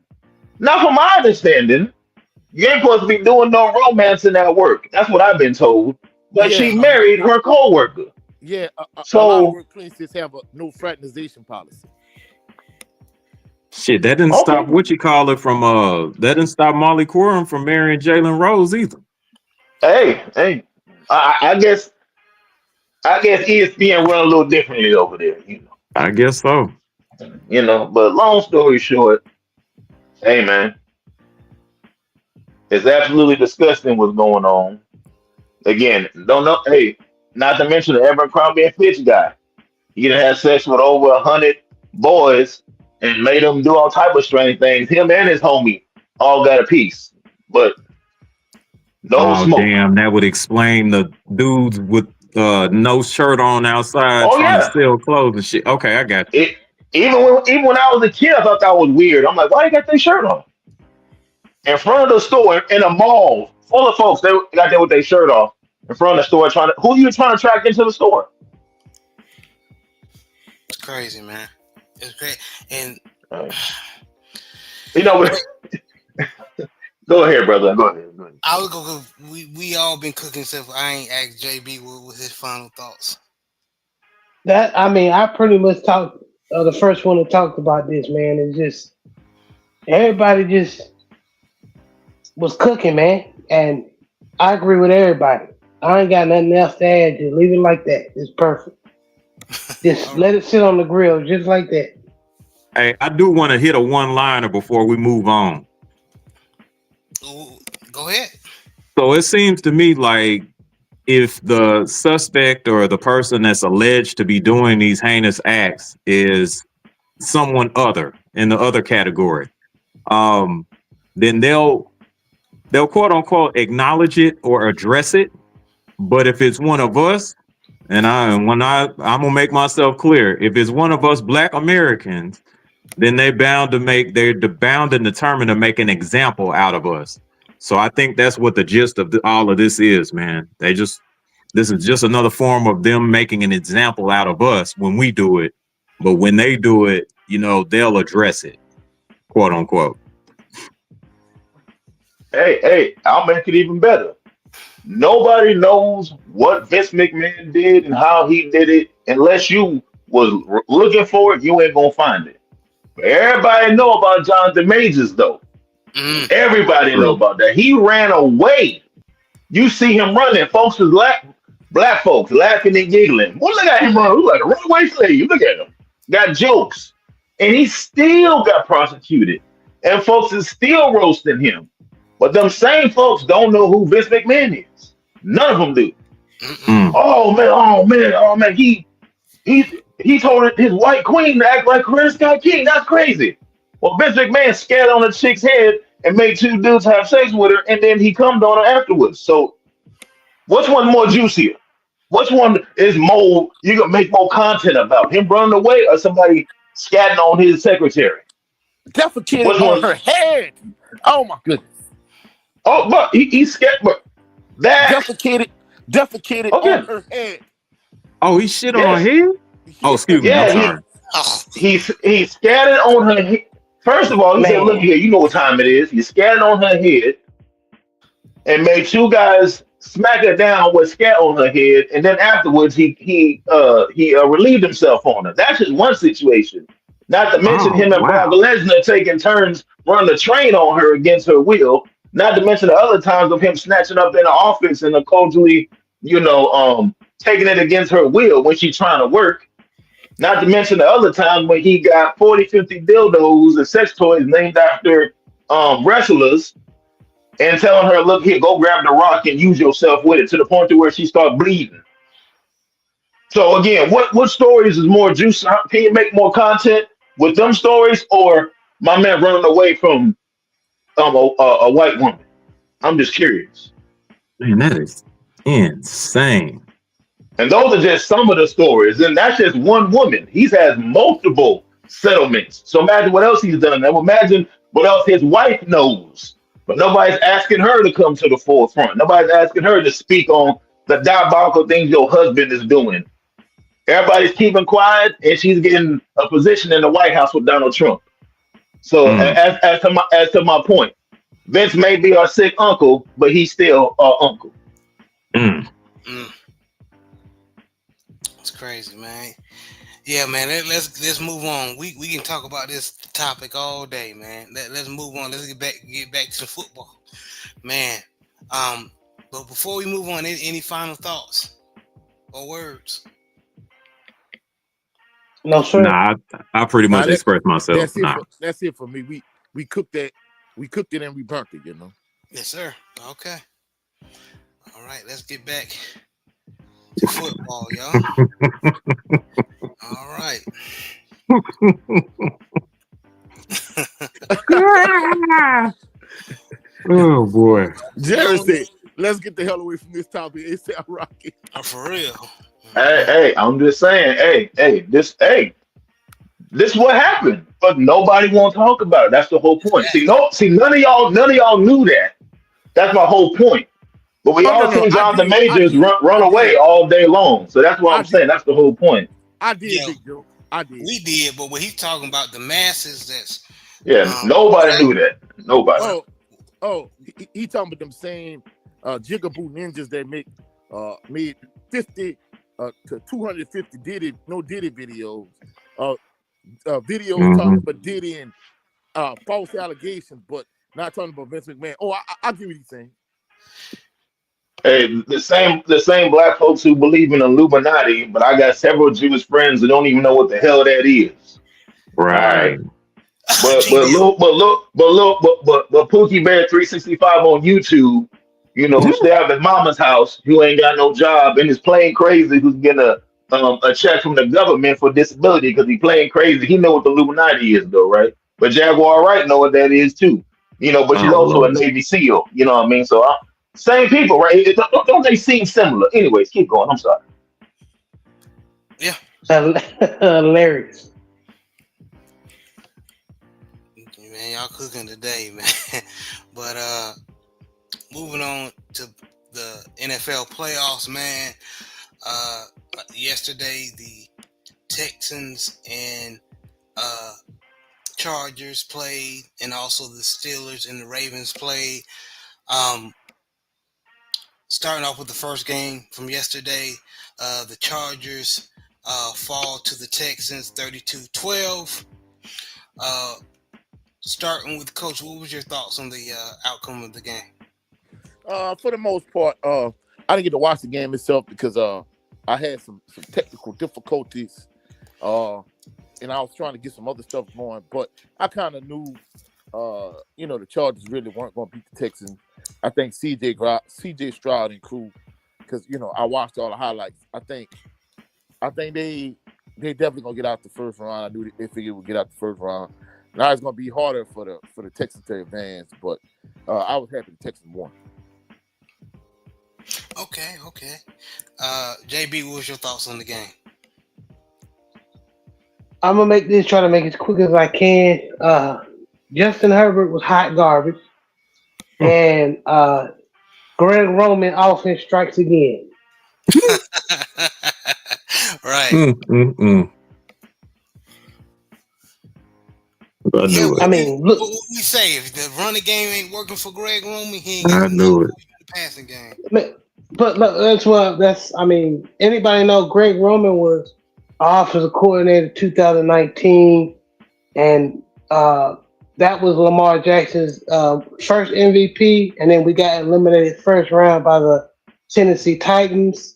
Now, from my understanding, you ain't supposed to be doing no romancing at work. That's what I've been told. But Yeah, she married her co-worker. yeah. A lot of So, workplaces have a no fraternization policy. Shit, that didn't okay. stop what you call it from that didn't stop Molly Quorum from marrying Jalen Rose either. Hey. I guess ESPN run a little differently over there, I guess so. But long story short, hey man, it's absolutely disgusting what's going on. Again, don't know. Hey, not to mention the Abercrombie and Fitch guy. He done had sex with over 100 boys and made them do all type of strange things. Him and his homie all got a piece, but no Oh smoke. damn, that would explain the dudes with no shirt on outside Oh trying to yeah, sell clothes and shit. Okay, I got you. it even when I was a kid, I thought that was weird. I'm like, why they got their shirt on in front of the store in a mall full of folks? They got there with their shirt off in front of the store, trying to who you trying to track into the store? it's crazy, man. It's great. And Uh, you know, go ahead, brother. Go ahead. Go ahead. I would go. We all been cooking stuff. I ain't asked JB what his final thoughts. That I mean, I pretty much talked. The first one that talked about this, man. It's just everybody just was cooking, man, and I agree with everybody. I ain't got nothing else to add. Just leave it like that. It's perfect. Just All let it sit on the grill, just like that. Hey, I do want to hit a one-liner before we move on. right. Go ahead. So it seems to me like if the suspect or the person that's alleged to be doing these heinous acts is someone other in the other category, then they'll quote unquote acknowledge it or address it. But if it's one of us, and I'm gonna make myself clear, if it's one of us Black Americans, then they're bound and determined to make an example out of us. So I think that's what the gist of all of this is, man. This is just another form of them making an example out of us when we do it. But when they do it, they'll address it, quote unquote. Hey, I'll make it even better. Nobody knows what Vince McMahon did and how he did it unless you was looking for it. You ain't gonna find it. But everybody know about Jonathan Majors though. Mm. Everybody know True. about that. He ran away. You see him running. Folks was black folks laughing and giggling. Well, look at him run. Look like a runaway slave. Look at him. Got jokes. And he still got prosecuted. And folks is still roasting him. But them same folks don't know who Vince McMahon is. None of them do. Mm-mm. Mm. Oh man. He told his white queen to act like Coretta Scott King. That's crazy. Well, Vince McMahon scared on a chick's head and made two dudes have sex with her, and then he cummed on her afterwards. So, which one more juicier? Which one is more you can make more content about? Him running away or somebody scatting on his secretary? Defecated Which on one? her head. Oh my goodness. Oh, but he's scared. But that Defecated on okay? her head. Oh, he shit on her Yes, head? Oh, Yeah. excuse me. I'm yeah. sorry. Oh, He scattered on her. First of all, he said, "Look Man, here, you know what time it is." He scattered on her head and made two guys smack her down with scat on her head, and then afterwards he relieved himself on her. That's just one situation. Not to mention Oh, him and Brock wow. Lesnar taking turns running the train on her against her will. Not to mention the other times of him snatching up in the office and cordially, taking it against her will when she's trying to work. Not to mention the other times when he got 40, 50 dildos and sex toys named after wrestlers and telling her, look here, go grab the rock and use yourself with it to the point to where she started bleeding. So again, what stories is more juice? Can you make more content with them stories or my man running away from a white woman? I'm just curious. Man, that is insane. And those are just some of the stories, and that's just one woman. He's has multiple settlements. So imagine what else he's done. Now imagine what else his wife knows. But nobody's asking her to come to the forefront. Nobody's asking her to speak on the diabolical things your husband is doing. Everybody's keeping quiet, and she's getting a position in the White House with Donald Trump. So Mm, as to my point, Vince may be our sick uncle, but he's still our uncle. mm. Mm, it's crazy, man. Yeah, man. Let's move on. We can talk about this topic all day, man. Let's move on. Let's get back to the football, man. Um, but before we move on, any final thoughts or words? No, sir. Nah, I pretty Now much expressed myself. Nah. that's it for me. We cooked that. We cooked it and we burnt it. Yes, sir. Okay. All right. Let's get back to football, y'all. All right. Oh boy. Jared said, "Let's get the hell away from this topic." It sound rocky. For real. Hey, I'm just saying, this is what happened, but nobody won't talk about it. That's the whole point. See, none of y'all knew that. That's my whole point. But we Oh all no, seen I Jonathan did. I Majors did. run I away did. all day long. So that's what I I'm saying. did. That's the whole point. I did, Yeah, Big Joe. I did. we did, but when he's talking about the masses, that's Yeah, nobody knew that. Nobody. He talking about them same jigaboo ninjas that made 50 to 250 Diddy videos. Videos talking about Diddy and false allegations, but not talking about Vince McMahon. Oh, I get what he's saying. Hey, the same black folks who believe in Illuminati, but I got several Jewish friends that don't even know what the hell that is. All right. Right. GDO. But Pookie Bear 365 on YouTube, who stay out at his mama's house, who ain't got no job and is playing crazy, who's getting a check from the government for disability because he playing crazy. He know what the Illuminati is though, right? But Jaguar Wright know what that is too. But she's Oh also a Lord. Navy SEAL. You know what I mean? So same people, right? Don't they seem similar? Anyways, keep going. I'm sorry. Yeah, Hilarious. man, y'all cooking today, man. But moving on to the NFL playoffs, man. Yesterday the Texans and Chargers played, and also the Steelers and the Ravens played. Um, Starting off with the first game from yesterday, the Chargers fall to the Texans 32-12. Starting with Coach, what was your thoughts on the outcome of the game? For the most part, I didn't get to watch the game itself because I had some technical difficulties, and I was trying to get some other stuff going. But I kind of knew, the Chargers really weren't going to beat the Texans. I think CJ Stroud and crew, because I watched all the highlights. I think they definitely gonna get out the first round. I knew they figured we'd get out the first round. Now it's gonna be harder for the Texans to advance, but I was happy the Texans won. Okay. JB, what was your thoughts on the game? I'm gonna try to make it as quick as I can. Justin Herbert was hot garbage, and Greg Roman offense strikes again. Right. I Yeah, knew it. I mean, look, what we say, if the running game ain't working for Greg Roman, he ain't I got knew it. the passing game. but look, I mean, anybody know Greg Roman was offensive coordinator 2019, and that was Lamar Jackson's first MVP, and then we got eliminated first round by the Tennessee Titans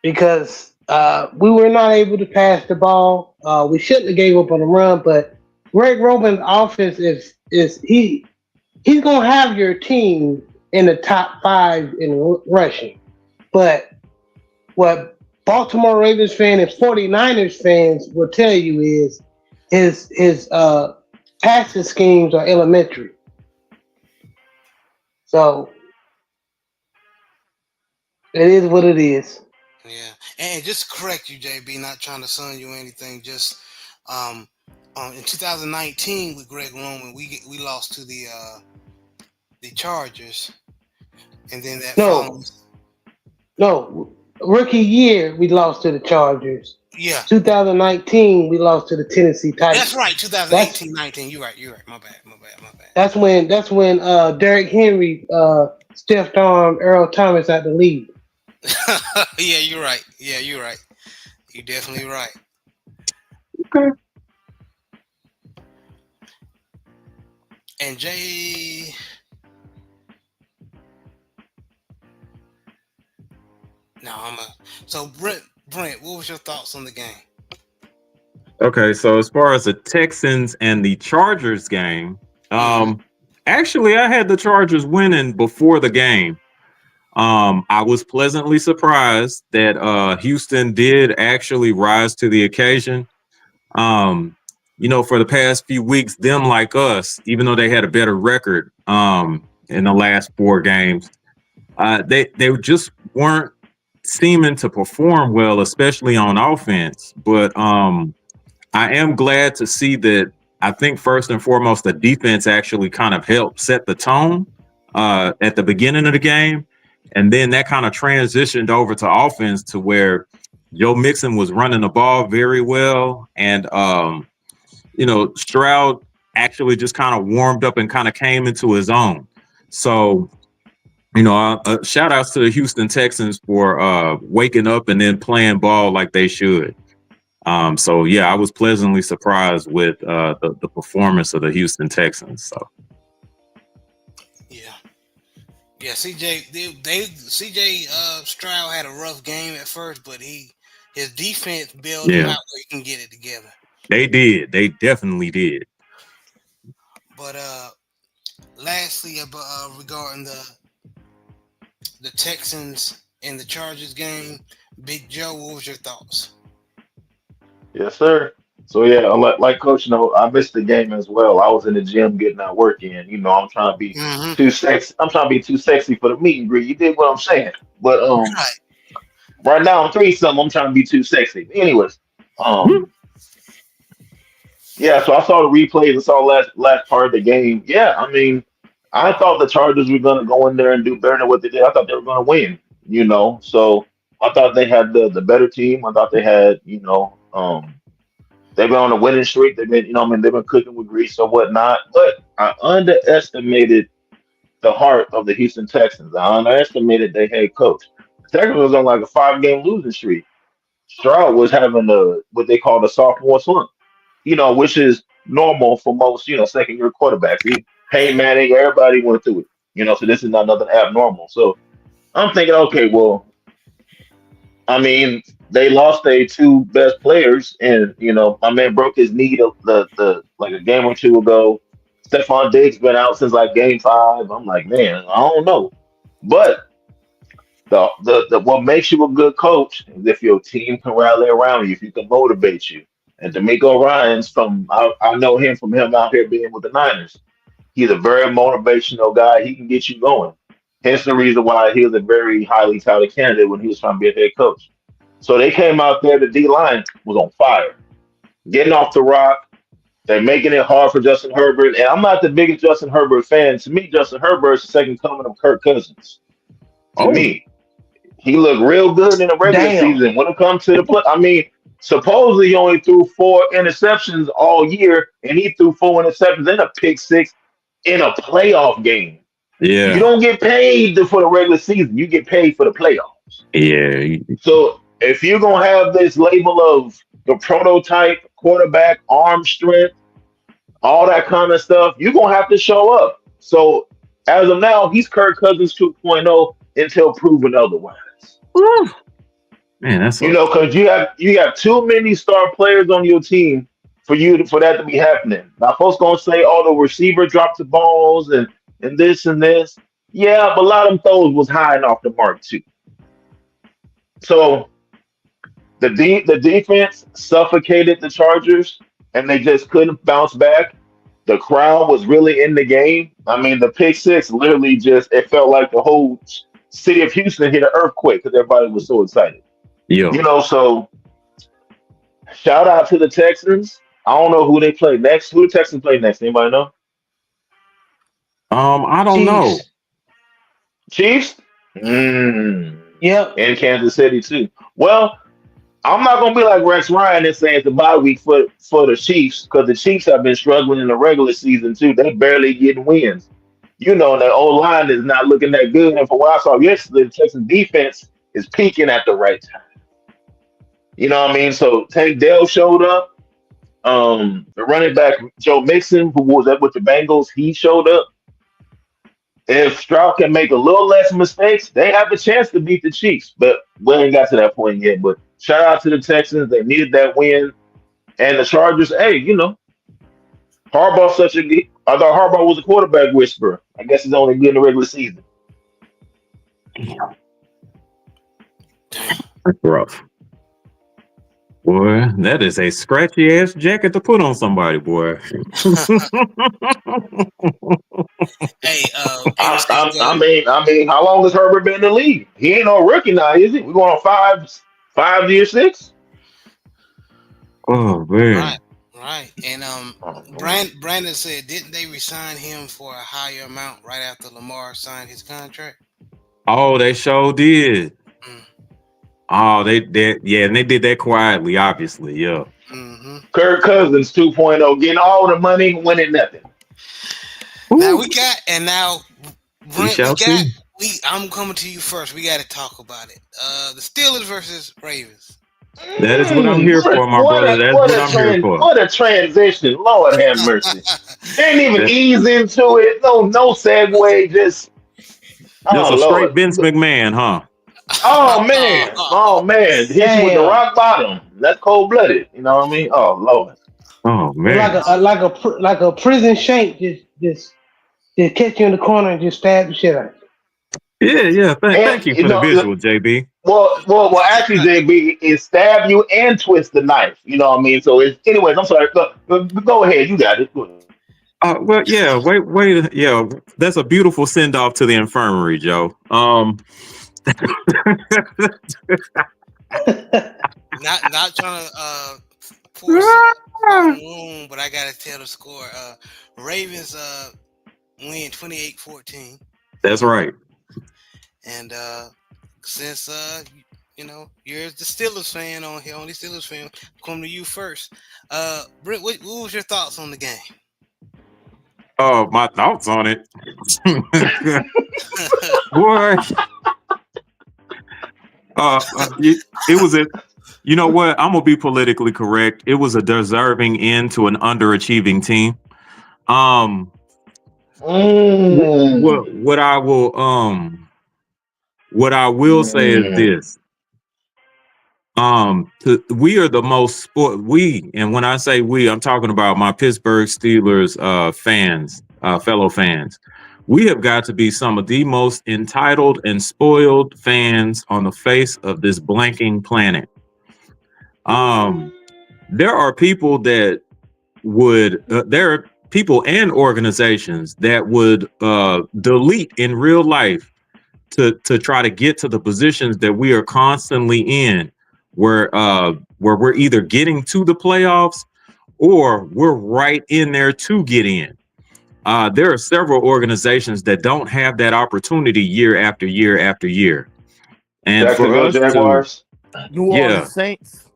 because We were not able to pass the ball. We shouldn't have gave up on the run, but Greg Roman's offense is he's gonna have your team in the top five in rushing. But what Baltimore Ravens fan and 49ers fans will tell you is his passing schemes are elementary. So it is what it is. Yeah, and just to correct you, JB, not trying to son you or anything. Just um, in 2019 with Greg Roman, we lost to the Chargers, and then that following, No, no. Rookie year we lost to the Chargers. yeah, 2019 we lost to the Tennessee that's Titans. right, That's 2018, 19. You're right, you're right. My bad, my bad, my bad. that's when Derrick Henry stiffed arm Earl Thomas at the lead. Yeah, you're right. Yeah, you're right. You're definitely right. Okay. And Jay, no, so Brent, what was your thoughts on the game? Okay, so as far as the Texans and the Chargers game, Mhm. actually I had the Chargers winning before the game. I was pleasantly surprised that Houston did actually rise to the occasion. Um, for the past few weeks, them like us, even though they had a better record in the last four games, they just weren't seeming to perform well, especially on offense. But I am glad to see that. I think first and foremost, the defense actually kind of helped set the tone at the beginning of the game. And then that kind of transitioned over to offense to where Joe Mixon was running the ball very well. And, Stroud actually just kind of warmed up and kind of came into his own. So, shout outs to the Houston Texans for waking up and then playing ball like they should. So yeah, I was pleasantly surprised with the performance of the Houston Texans. So Yeah, yeah. CJ Stroud had a rough game at first, but his defense bailed him yeah, out where he can get it together. they did. They definitely did. But lastly, regarding the Texans and the Chargers game, Big Joe, what was your thoughts? Yes, sir. So yeah, like Coach, I missed the game as well. I was in the gym getting that work in. I'm trying to be Mm-hmm. too sexy. I'm trying to be too sexy for the meet and greet. You did what I'm saying. But Right. right now I'm three something. I'm trying to be too sexy. Anyways, Woo. um, yeah. So I saw the replays. I saw last part of the game. Yeah, I mean, I thought the Chargers were gonna go in there and do better than what they did. I thought they were gonna win. So I thought they had the better team. I thought they had they've been on a winning streak. They've been, they've been cooking with grease or whatnot. But I underestimated the heart of the Houston Texans. I underestimated their head coach. The Texans was on like a 5 game losing streak. Stroud was having what they call the sophomore slump, which is normal for most, second year quarterbacks. Peyton Manning, everybody went through it. So this is not nothing abnormal. So I'm thinking, okay, well, I mean, they lost their two best players, and my man broke his knee the like a game or two ago. Stephon Diggs been out since like game 5. I'm like, man, I don't know. But the what makes you a good coach is if your team can rally around you, if you can motivate you. And D'Amico Ryan's I know him from him out here being with the Niners. He's a very motivational guy. He can get you going. Hence the reason why he was a very highly touted candidate when he was trying to be a head coach. So they came out there. The D line was on fire, getting off the rock. They're making it hard for Justin Herbert. And I'm not the biggest Justin Herbert fan. To me, Justin Herbert's the second coming of Kirk Cousins. To Oh, me, he looked real good in the regular Damn. season. When it comes to the play, I mean, supposedly he only threw 4 interceptions all year, and he threw 4 interceptions and a pick six in a playoff game. You yeah, don't get paid for the regular season. You get paid for the playoffs. yeah, So if you're gonna have this label of the prototype quarterback, arm strength, all that kind of stuff, you're gonna have to show up. So as of now, he's Kirk Cousins 2.0 until proven otherwise. Woo. Man, that's You a know, because you have too many star players on your team for that to be happening. Now, folks gonna say, "Oh, the receiver dropped the balls and this and this." Yeah, but a lot of them throws was high and off the mark too. So the defense suffocated the Chargers, and they just couldn't bounce back. The crowd was really in the game. I mean, the pick six literally just it felt like the whole city of Houston hit an earthquake because everybody was so excited. yo. So shout out to the Texans. I don't know who they play next. Who the Texans play next? Anybody know? I don't know. Chiefs. Chiefs? Mm. Yep. And Kansas City too. Well, I'm not gonna be like Rex Ryan and say it's a bye week for the Chiefs because the Chiefs have been struggling in the regular season too. They barely getting wins. That old line is not looking that good. And for what I saw yesterday, the Texans defense is peaking at the right time. You know what I mean? So Tank Dell showed up. The running back Joe Mixon, who was up with the Bengals, he showed up. If Stroud can make a little less mistakes, they have a chance to beat the Chiefs. But we ain't got to that point yet. But shout out to the Texans. They needed that win. And the Chargers, hey, Harbaugh's such a good. I thought Harbaugh was a quarterback whisperer. I guess he's only good in the regular season. That's rough. Boy, that is a scratchy ass jacket to put on somebody, boy. Hey, I mean, how long has Herbert been in the league? He ain't no rookie now, is he? We going on five year six? Oh man. right. And Brandon said, didn't they resign him for a higher amount right after Lamar signed his contract? Oh, they sure did. Mm. Oh, they and they did that quietly, obviously, yeah. Mm-hmm. Kirk Cousins 2.0, getting all the money, winning nothing. Now we got, and now Brent, shall see. I'm coming to you first. We got to talk about it. The Steelers versus Ravens. That is what I'm here for, my brother. That's what I'm here for. What a transition. Lord have mercy. Didn't even ease into it. No segue. Just a straight Lord. Vince McMahon, huh? Oh man. Hit you with the rock bottom. That's cold blooded. You know what I mean? Oh Lord. Oh man. Like a prison shank, just catch you in the corner and just stab the shit out. Yeah. Thank you for the visual, JB. Well, actually, JB, is stab you and twist the knife. You know what I mean? So, anyways, I'm sorry. Go ahead. You got it. Go ahead. Well, yeah. Wait. Yeah, that's a beautiful send off to the infirmary, Joe. Not trying to force room, but I gotta tell the score. Ravens win 28-14. That's right. And since you're the Steelers fan on here, only Steelers fan, come to you first. Brent, what was your thoughts on the game? Oh, my thoughts on it. Boy. It was a. You know what? I'm gonna be politically correct. It was a deserving end to an underachieving team. What I will say is this. We are the most sport. And when I say we, I'm talking about my Pittsburgh Steelers fans, fellow fans. We have got to be some of the most entitled and spoiled fans on the face of this blanking planet. There are people that would, there are people and organizations that would delete in real life to try to get to the positions that we are constantly in, where we're either getting to the playoffs or we're right in there to get in. There are several organizations that don't have that opportunity year after year after year. And for us Jaguars. New Orleans Saints.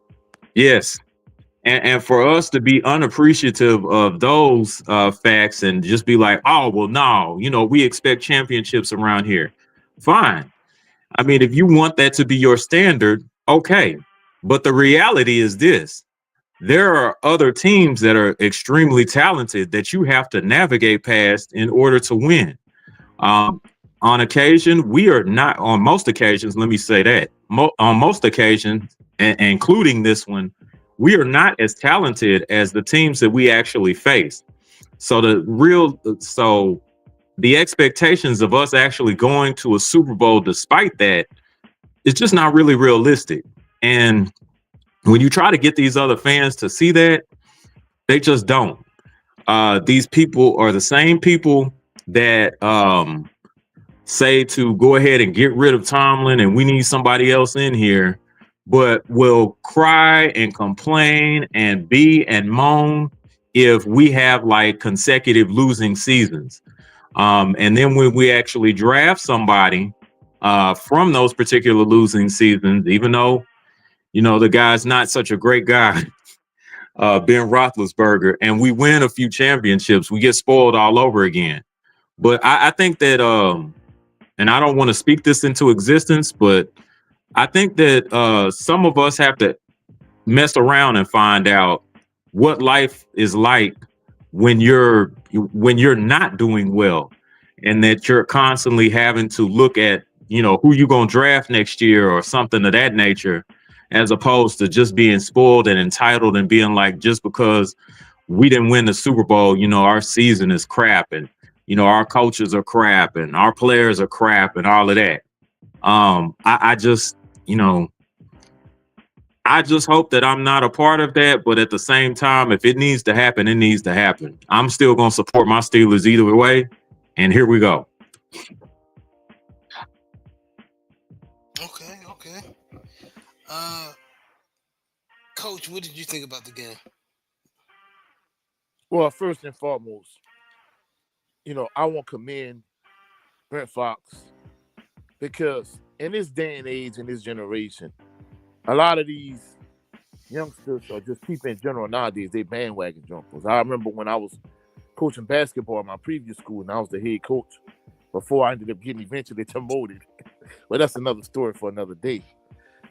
Yes. And for us to be unappreciative of those facts and just be like, oh, well, no, we expect championships around here. Fine. I mean, if you want that to be your standard, okay. But the reality is this. There are other teams that are extremely talented that you have to navigate past in order to win. on occasion, we are not on most occasions. Let me say that on most occasions, including this one, we are not as talented as the teams that we actually face. So the expectations of us actually going to a Super Bowl, despite that, it's just not really realistic. And when you try to get these other fans to see that, they just don't. These people are the same people that say to go ahead and get rid of Tomlin and we need somebody else in here, but will cry and complain and and moan if we have like consecutive losing seasons. And then when we actually draft somebody from those particular losing seasons, even though, the guy's not such a great guy, Ben Roethlisberger, and we win a few championships, we get spoiled all over again. But I think that, and I don't want to speak this into existence, but I think that some of us have to mess around and find out what life is like when you're not doing well, and that you're constantly having to look at, who you're going to draft next year or something of that nature, as opposed to just being spoiled and entitled and being like, just because we didn't win the Super Bowl, our season is crap, and our coaches are crap and our players are crap and all of that. I just, I just hope that I'm not a part of that. But at the same time, if it needs to happen, it needs to happen. I'm still going to support my Steelers either way. And here we go. Okay. Coach, what did you think about the game? Well, first and foremost, I want to commend Brent Fox, because in this day and age, in this generation, a lot of these youngsters, or just people in general nowadays, they bandwagon jumpers. I remember when I was coaching basketball at my previous school, and I was the head coach before I ended up getting eventually demoted. But that's another story for another day.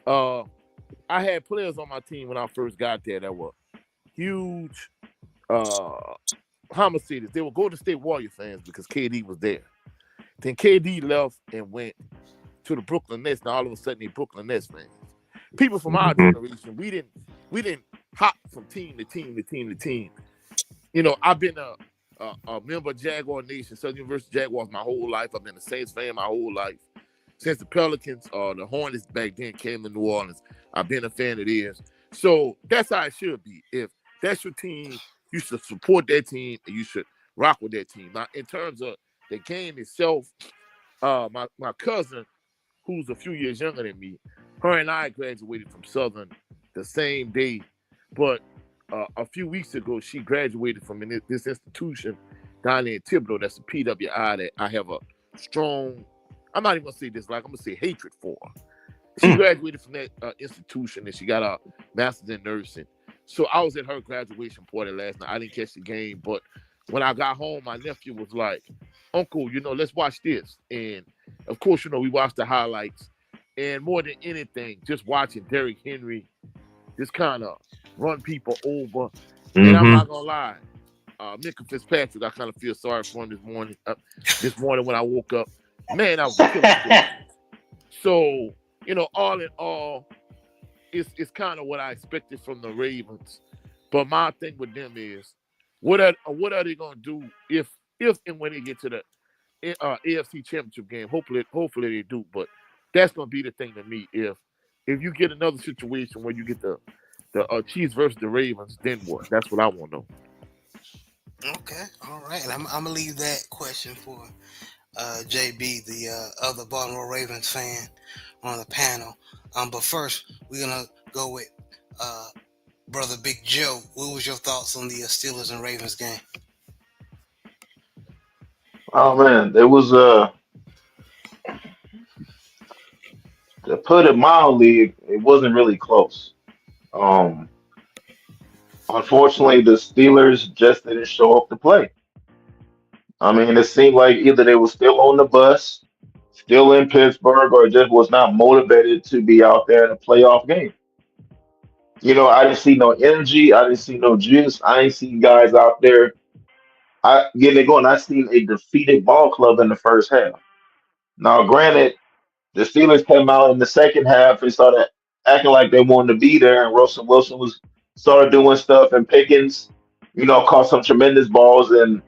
I had players on my team when I first got there that were huge homicides. They were Golden State Warrior fans because KD was there. Then KD left and went to the Brooklyn Nets. Now all of a sudden, they Brooklyn Nets fans. People from our generation, we didn't hop from team to team to team to team. I've been a member of Jaguar Nation, Southern University Jaguars, my whole life. I've been a Saints fan my whole life. Since the Pelicans or the Hornets back then came to New Orleans, I've been a fan of theirs. So that's how it should be. If that's your team, you should support that team and you should rock with that team. Now, in terms of the game itself, my cousin, who's a few years younger than me, her and I graduated from Southern the same day. But a few weeks ago, she graduated from this institution down there in Thibodeau. That's a PWI that I have a strong, I'm not even going to say dislike, I'm going to say hatred for. She graduated from that institution and she got a master's in nursing. So I was at her graduation party last night. I didn't catch the game, but when I got home, my nephew was like, "Uncle, let's watch this." And of course, we watched the highlights. And more than anything, just watching Derrick Henry just kind of run people over. And I'm not going to lie, Minka Fitzpatrick, I kind of feel sorry for him this morning. This morning when I woke up, man, I was killing. So, all in all, it's kind of what I expected from the Ravens. But my thing with them is, what are they gonna do if and when they get to the AFC Championship game? Hopefully they do. But that's gonna be the thing to me. If you get another situation where you get the Chiefs versus the Ravens, then what? That's what I want to know. Okay, all right. And I'm gonna leave that question for JB, the other Baltimore Ravens fan on the panel. But first, we're gonna go with Brother Big Joe. What was your thoughts on the Steelers and Ravens game? Oh man, it was to put it mildly, it wasn't really close. Um, Unfortunately, the Steelers just didn't show up to play. I mean, it seemed like either they were still on the bus, still in Pittsburgh, or just was not motivated to be out there in a playoff game. I didn't see no energy. I didn't see no juice. I ain't seen guys out there getting it going. I seen a defeated ball club in the first half. Now, granted, the Steelers came out in the second half and started acting like they wanted to be there, and Russell Wilson was started doing stuff, and Pickens, caught some tremendous balls, and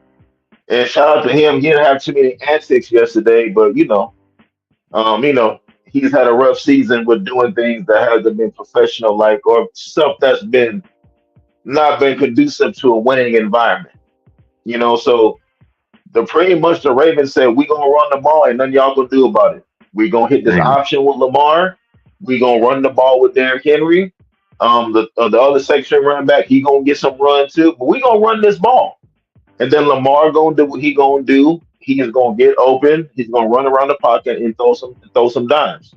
shout out to him. He didn't have too many antics yesterday, but he's had a rough season with doing things that hasn't been professional, like or stuff that's been not been conducive to a winning environment. So the pretty much the Ravens said we gonna run the ball, and nothing y'all gonna do about it. We gonna hit this Damn. option with Lamar. We gonna run the ball with Derrick Henry. The other section running back, he gonna get some run too, but we gonna run this ball. And then Lamar gonna do what he gonna do. He is gonna get open. He's gonna run around the pocket and throw some dimes.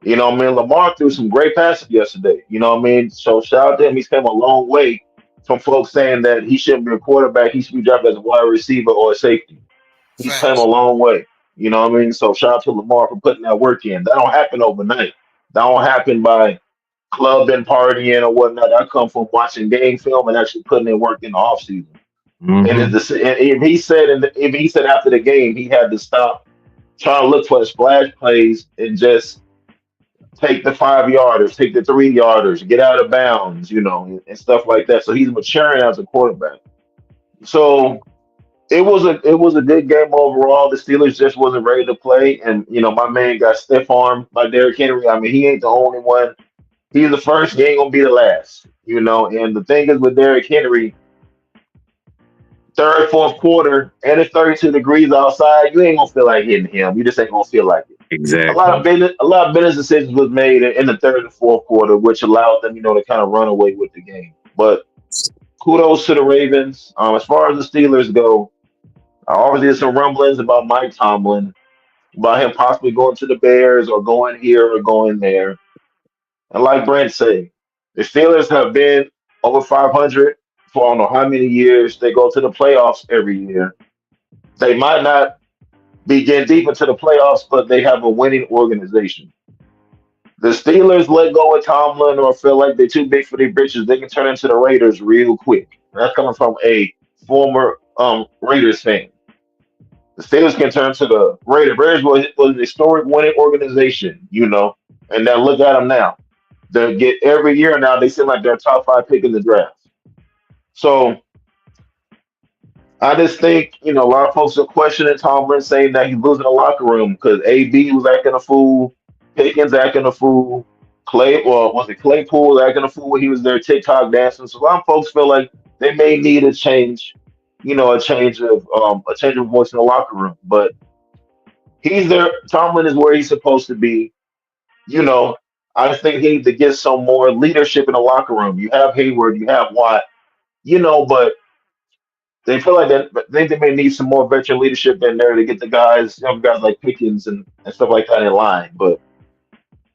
Lamar threw some great passes yesterday. So shout out to him. He's come a long way from folks saying that he shouldn't be a quarterback. He should be drafted as a wide receiver or a safety. He's come a Facts. long way. So shout out to Lamar for putting that work in. That don't happen overnight. That don't happen by clubbing, partying, or whatnot. I come from watching game film and actually putting in work in the offseason. And Mm-hmm. if he said after the game he had to stop trying to look for the splash plays and just take the 5 yarders, take the 3 yarders, get out of bounds, and stuff like that. So he's maturing as a quarterback. So it was a good game overall. The Steelers just wasn't ready to play, and my man got stiff armed by Derrick Henry. I mean, he ain't the only one. He's the first. He ain't gonna be the last. And the thing is with Derrick Henry, third, fourth quarter, and it's 32 degrees outside, you ain't gonna feel like hitting him. You just ain't gonna feel like it. Exactly. A lot of business decisions was made in the third and fourth quarter, which allowed them, to kind of run away with the game. But kudos to the Ravens. As far as the Steelers go, obviously there's some rumblings about Mike Tomlin, about him possibly going to the Bears or going here or going there. And like Brent said, the Steelers have been over 500 for I don't know how many years. They go to the playoffs every year. They might not be getting deep into the playoffs, but they have a winning organization. The Steelers let go of Tomlin or feel like they're too big for their britches, they can turn into the Raiders real quick. That's coming from a former Raiders fan. The Steelers can turn to the Raiders. Raiders was an historic winning organization, and now look at them now. They get every year now. They seem like they're a top five pick in the draft. So I just think a lot of folks are questioning Tomlin, saying that he's losing the locker room because AB was acting a fool, Pickens acting a fool, was it Claypool was acting a fool when he was there TikTok dancing. So a lot of folks feel like they may need a change, a change of voice in the locker room. But he's there. Tomlin is where he's supposed to be. You know, I just think he needs to get some more leadership in the locker room. You have Hayward, you have Watt, but they feel like that. They may need some more veteran leadership in there to get the young guys like Pickens and stuff like that in line. But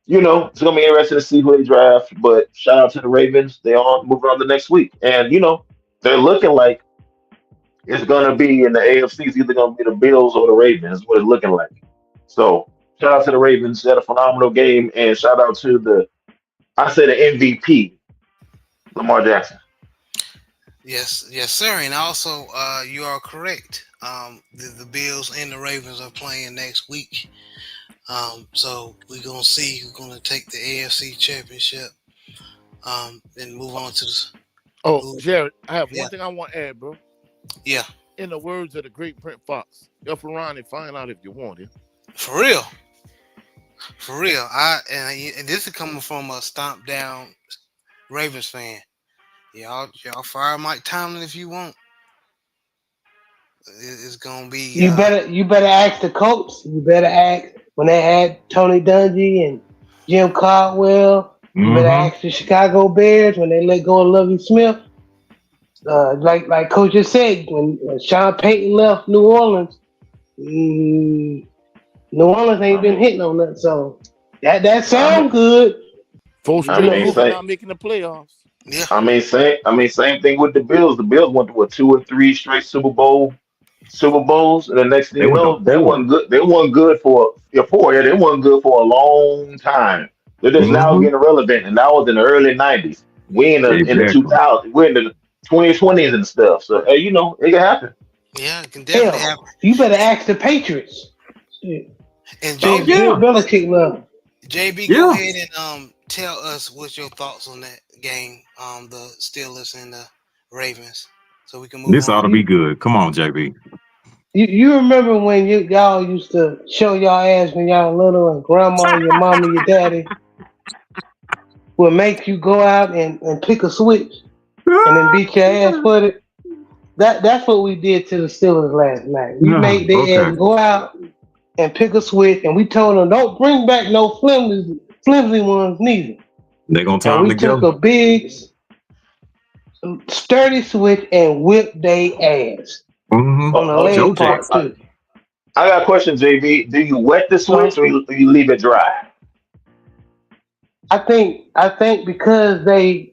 it's gonna be interesting to see who they draft. But shout out to the Ravens. They all moving on the next week, and they're looking like it's gonna be in the AFC. It's either gonna be the Bills or the Ravens. Is what it's looking like. So shout out to the Ravens. They had a phenomenal game, and shout out to I say the MVP, Lamar Jackson. Yes, yes, sir. And also, you are correct. The Bills and the Ravens are playing next week. So we're gonna see who's gonna take the AFC Championship. And move on to the. Oh, Move, Jared, I have yeah, one thing I want to add, bro. yeah, In the words of the great Brent Fox, "If around and find out if you want it." for real, for real. And this is coming from a stomp down Ravens fan. Y'all fire Mike Tomlin if you want. It's gonna be You better ask the Colts. You better ask when they had Tony Dungy and Jim Caldwell. You better Mm-hmm. ask the Chicago Bears when they let go of Lovie Smith. Like Coach just said, when Sean Payton left New Orleans, mm, New Orleans ain't I been mean, hitting on that. So that I mean, sound good. Four I You straight mean, know, years of same. not making the playoffs. yeah. Same thing with the Bills. The Bills went to what 2 or 3 straight Super Bowls, and the next thing They you went to know, they weren't 4. good. They weren't good for four. Yeah, they weren't good for a long time. They're just now Mm-hmm. getting relevant, and that was in the early '90s. We in the Exactly. 2000s. We're in the 2020s and stuff. So hey, it can happen. Yeah, it can definitely hell, happen. you better ask the Patriots. Shit. And Oh Bill yeah, Belichick love. JB, go yeah. ahead and tell us what's your thoughts on that game, the Steelers and the Ravens, so we can move This on. ought to be good. Come on, JB. You remember when y'all used to show y'all ass when y'all were little and grandma, your mama, your daddy would make you go out and pick a switch and then beat your ass for it? That's what we did to the Steelers last night. We No, made their okay. ass go out and pick a switch, and we told them don't bring back no flimsy ones neither. They're gonna tie And them we took together. a big sturdy switch and whipped they ass Mm-hmm. on the Joe leg Jack. part too. I got a question, JB. Do you wet the Uh, switch or you leave it dry? I think because they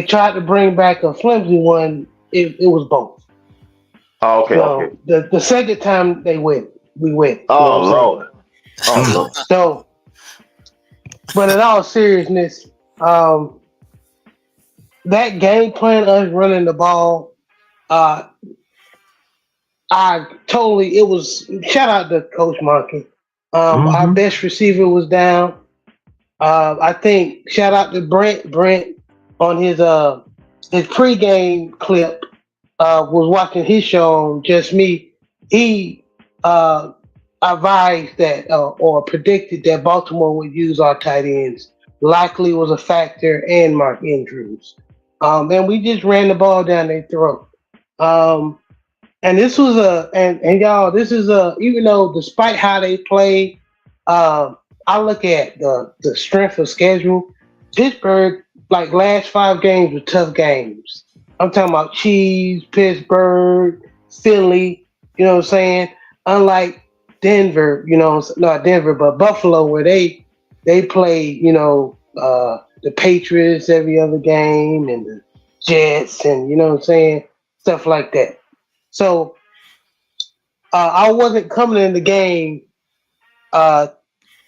tried to bring back a flimsy one, it was both. Oh, okay, okay. So the second time we went. You know what Oh I'm saying? Lord. Oh Mm. Lord. So, but in all seriousness, um, that game plan, us running the ball, uh, I totally it was shout out to Coach Monkey. Our Mm-hmm. best receiver was down. I think shout out to Brent. Brent on his pregame clip was watching his show on Just Me. He uh, advised that or predicted that Baltimore would use our tight ends. Likely was a factor, and Mark Andrews. And we just ran the ball down their throat. Um, and this was and y'all, this is even though despite how they play, um, I look at the strength of schedule. Pittsburgh, like last 5 games were tough games. I'm talking about Cheese, Pittsburgh, Philly. You know what I'm saying? Unlike Denver, not Denver, but Buffalo, where they play, the Patriots every other game and the Jets, and you know what I'm saying, stuff like that. So I wasn't coming in the game uh,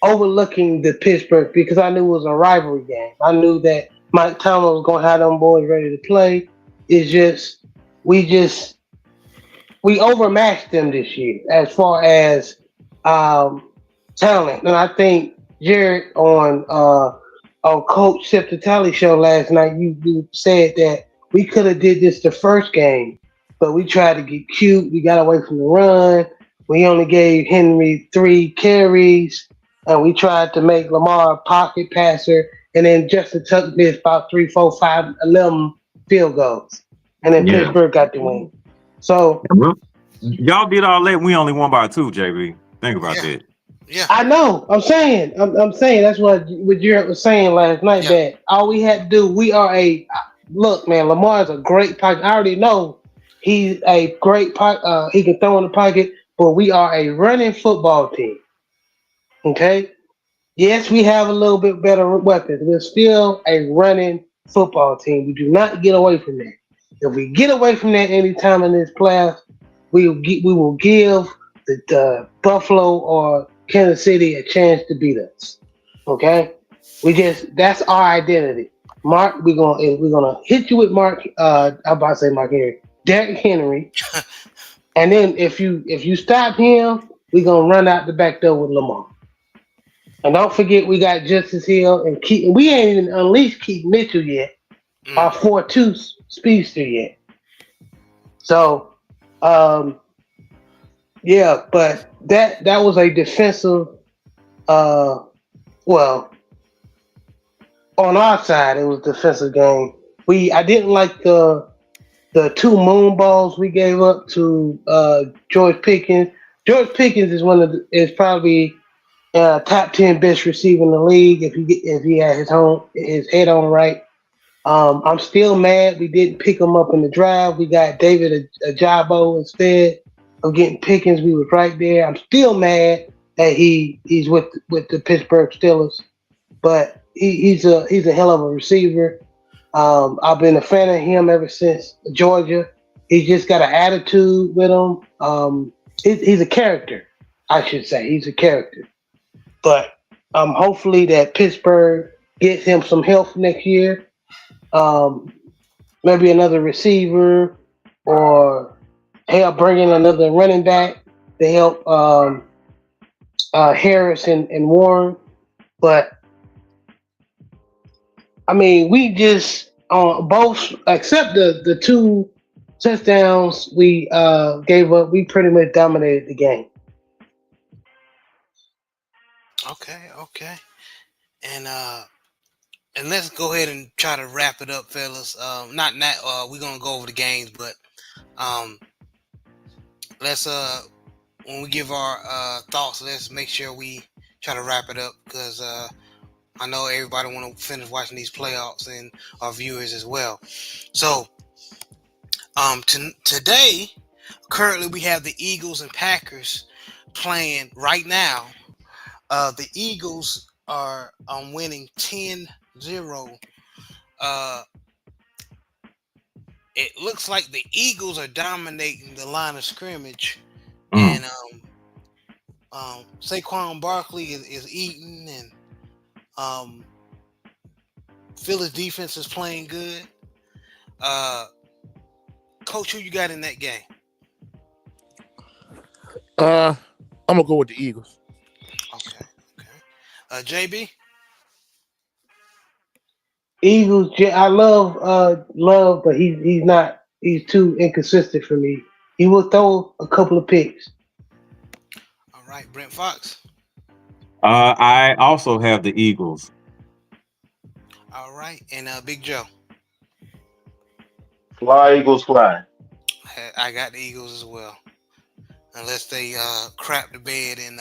overlooking the Pittsburgh because I knew it was a rivalry game. I knew that Mike Tomlin was going to have them boys ready to play. It's we just we overmatched them this year as far as um, talent, and I think Jared on Coach Septatelli show last night, you said that we could have did this the first game, but we tried to get cute. We got away from the run. We only gave Henry 3 carries, and we tried to make Lamar a pocket passer, and then Justin Tuck missed about 3, 4, 5, 11 field goals, and then Yeah. Pittsburgh got the win. So Well, y'all did all that. We only won by 2, JB. Think about Yeah, that. yeah, I know. I'm saying that's what Jared was saying last night. yeah. That all we had to do. We are a look, man. Lamar's a great pocket. I already know he's a great pocket. He can throw in the pocket, but we are a running football team. Okay. Yes, we have a little bit better weapons. We're still a running football team. We do not get away from that. If we get away from that anytime in this class, we will give the Buffalo or Kansas City a chance to beat us. Okay, that's our identity. Mark, we're gonna hit you with Mark. I'm about to say Mark Henry, Derrick Henry, and then if you stop him, we're gonna run out the back door with Lamar. And don't forget, we got Justice Hill and Keith. We ain't even unleashed Keith Mitchell yet, our Mm. 4-2 speedster yet. So, um, yeah, but that was a defensive. Uh, well, on our side, it was a defensive game. I didn't like the 2 moon balls we gave up to George Pickens. George Pickens is probably top 10 best receiver in the league if he had his head on right. I'm still mad we didn't pick him up in the drive. We got David Ajabo instead of getting Pickens. We was right there. I'm still mad that he's with the Pittsburgh Steelers, but he's a hell of a receiver. I've been a fan of him ever since Georgia. He's just got an attitude with him. He's a character, I should say. He's a character. But hopefully that Pittsburgh gets him some help next year. Um, Maybe another receiver or help bring in another running back to help Harris and Warren, but I mean, we just both except the two touchdowns we gave up. We pretty much dominated the game. Okay, okay. And let's go ahead and try to wrap it up, fellas. Not that we're gonna go over the games, but um, let's when we give our thoughts, let's make sure we try to wrap it up because I know everybody want to finish watching these playoffs and our viewers as well. So today, currently we have the Eagles and Packers playing right now. The Eagles are winning 10-0. Uh, it looks like the Eagles are dominating the line of scrimmage, and Saquon Barkley is eating, and Philly's defense is playing good. Coach, who you got in that game? I'm gonna go with the Eagles. Okay, okay. JB? Eagles, I love, but he's not. He's too inconsistent for me. He will throw a couple of picks. All right, Brent Fox. I also have the Eagles. All right, and Big Joe. Fly, Eagles, fly. I got the Eagles as well. Unless they crap the bed and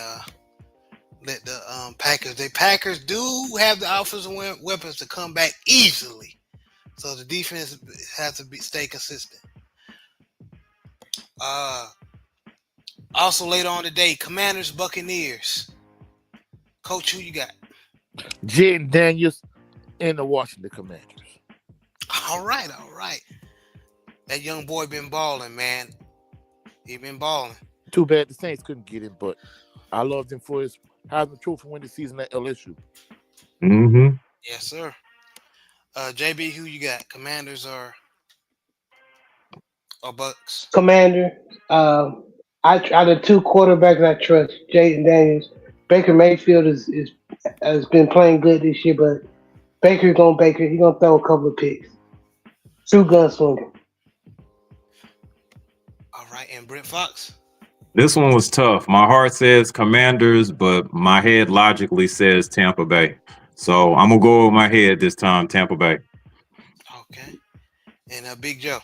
let the Packers. The Packers do have the offensive weapons to come back easily, so the defense has to stay consistent. Also later on today, Commanders Buccaneers. Coach, who you got? Jaden Daniels and the Washington Commanders. All right, all right. That young boy been balling, man. He been balling. Too bad the Saints couldn't get him, but I loved him for his Heisman Trophy winning season at LSU. Mm-hmm. Yes, sir. JB, who you got? Commanders or Bucks? Commander. Out of two quarterbacks, I trust Jaden Daniels. Baker Mayfield has been playing good this year, but Baker's gonna Baker. He's gonna throw a couple of picks. True gunslinger. All right, and Brent Fox. This one was tough. My heart says Commanders, but my head logically says Tampa Bay. So I'm gonna go with my head this time, Tampa Bay. Okay, and Big Joe.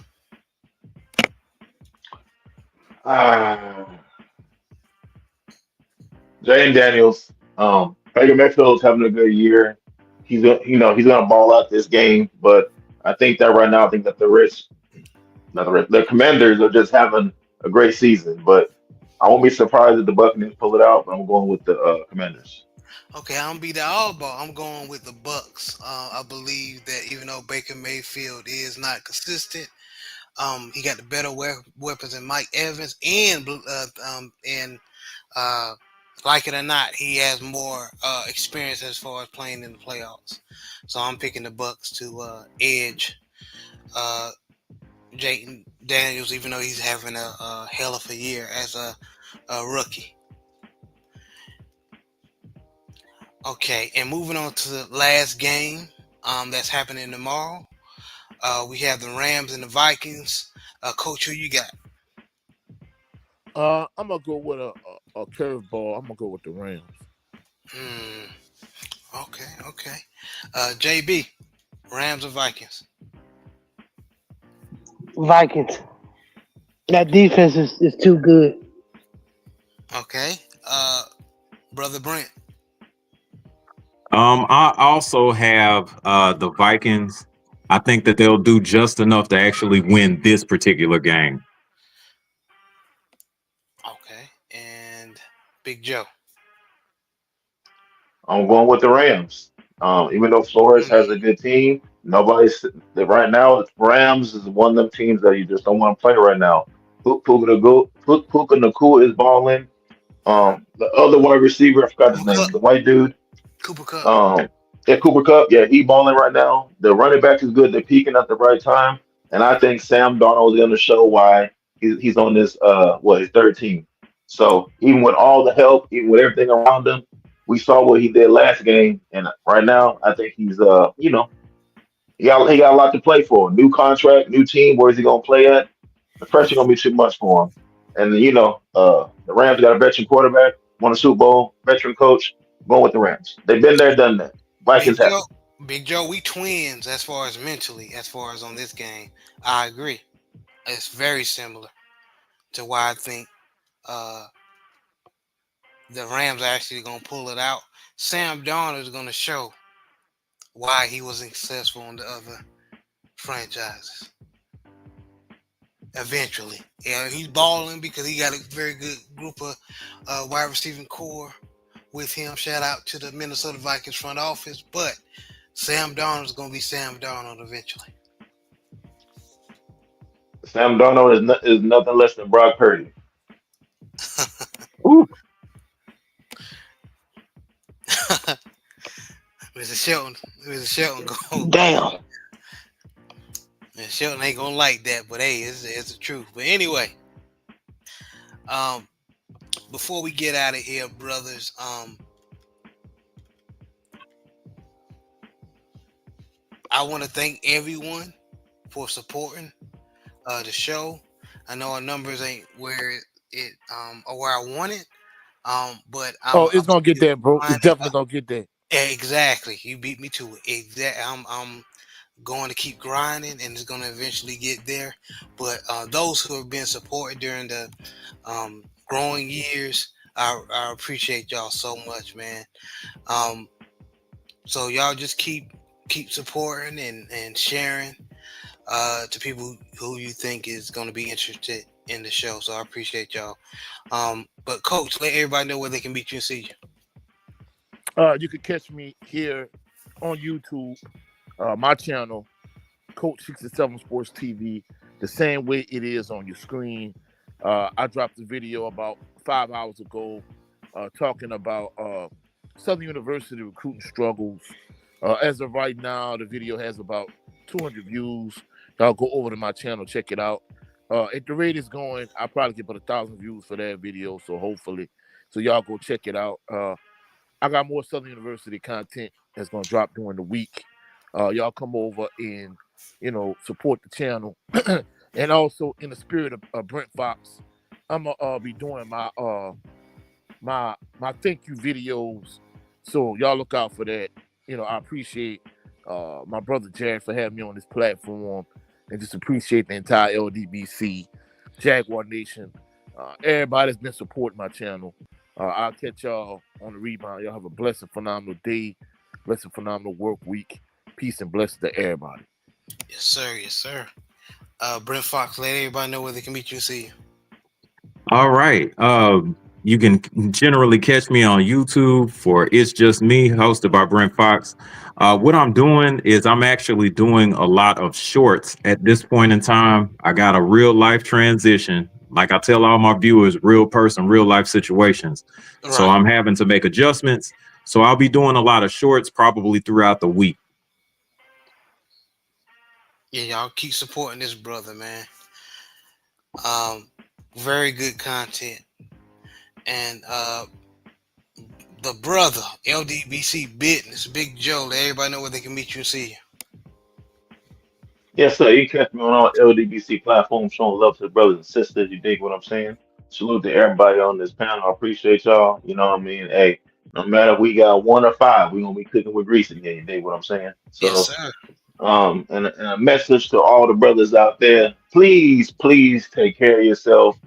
Jane Daniels. Baker Mayfield's having a good year. He's gonna ball out this game, but I think that right now, I think that the Commanders are just having a great season. But I won't be surprised if the Buccaneers pull it out. But I'm going with the Commanders. Okay, I'm gonna be the oddball. I'm going with the Bucks. I believe that even though Baker Mayfield is not consistent, he got the better weapons than Mike Evans, and like it or not, he has more experience as far as playing in the playoffs. So I'm picking the Bucks to edge Jayden Daniels, even though he's having a hell of a year as a rookie. Okay, and moving on to the last game that's happening tomorrow. We have the Rams and the Vikings. Coach, who you got? I'm gonna go with a curveball. I'm gonna go with the Rams. Okay, okay. JB, Rams or Vikings? Vikings. That defense is too good. Okay. Brother Brent. I also have the Vikings. I think that they'll do just enough to actually win this particular game. Okay. And Big Joe. I'm going with the Rams. Even though Flores has a good team, right now. Rams is one of them teams that you just don't want to play right now. Puka Nakua is balling. The other wide receiver, I forgot his Cooper name, Kupp. the white dude. Cooper Kupp. Yeah, Cooper Cup. Yeah, he balling right now. The running back is good. They're peaking at the right time, and I think Sam Darnold is going to show why he's on this his third team. So even with all the help, even with everything around him, we saw what he did last game, and right now I think he's he got a lot to play for. New contract, new team. Where's he gonna play at? The pressure gonna be too much for him. And the Rams got a veteran quarterback, won a Super Bowl, veteran coach. Going with the Rams. They've been there, done that. Big Vikings Joe, haven't. Big Joe, we twins as far as mentally, as far as on this game. I agree. It's very similar to why I think uh, the Rams are actually going to pull it out. Sam Darnold is going to show why he was successful in the other franchises. Eventually, yeah, he's balling because he got a very good group of wide receiving core with him. Shout out to the Minnesota Vikings front office, but Sam Darnold is going to be Sam Darnold eventually. Sam Darnold is nothing less than Brock Purdy. Ooh, Mr. Shelton, Mr. Shelton, go. Damn. And Shelton ain't gonna like that, but hey, it's the truth. But anyway, um, before we get out of here, brothers, I want to thank everyone for supporting the show. I know our numbers ain't where it or where I want it, but Oh, I'm it's gonna get still there, bro. It's grinding. definitely gonna get there. Exactly, you beat me to it. Exactly, I'm going to keep grinding, and it's going to eventually get there. But those who have been supported during the growing years, I appreciate y'all so much, man. Um, so y'all just keep supporting and sharing to people who you think is going to be interested in the show. So I appreciate y'all. But coach, let everybody know where they can meet you and see you. You can catch me here on YouTube, my channel, Coach 67 Sports TV, the same way it is on your screen. I dropped a video about 5 hours ago talking about Southern University recruiting struggles. As of right now, the video has about 200 views. Y'all go over to my channel, check it out. At the rate it's going, I'll probably get about 1,000 views for that video. So hopefully, so y'all go check it out. I got more Southern University content that's gonna drop during the week. Y'all come over and support the channel, and also in the spirit of Brent Fox, I'm gonna be doing my thank you videos. So y'all look out for that. I appreciate my brother Jared for having me on this platform, and just appreciate the entire LDBC, Jaguar Nation, everybody's been supporting my channel. I'll catch y'all on the rebound. Y'all have a blessed, phenomenal day, blessed, phenomenal work week. Peace and blessings to everybody. Yes, sir. Yes, sir. Brent Fox, let everybody know where they can meet you and see you. all right. You can generally catch me on YouTube for It's Just Me, hosted by Brent Fox. What I'm doing is I'm actually doing a lot of shorts at this point in time. I got a real life transition. Like I tell all my viewers, real person, real life situations. So Right. I'm having to make adjustments. So I'll be doing a lot of shorts probably throughout the week. Yeah, y'all keep supporting this brother, man. Um, very good content. And the brother, LDBC Business, Big Joe, let everybody know where they can meet you and see you. Yes, sir. You catch me on all LDBC platforms, showing love to the brothers and sisters. You dig what I'm saying? Salute to everybody on this panel. I appreciate y'all. You know what I mean? Hey, no matter if we got one or five, we gonna be cooking with grease again. You dig what I'm saying? Yes, So, sir. and a message to all the brothers out there: please, please take care of yourself.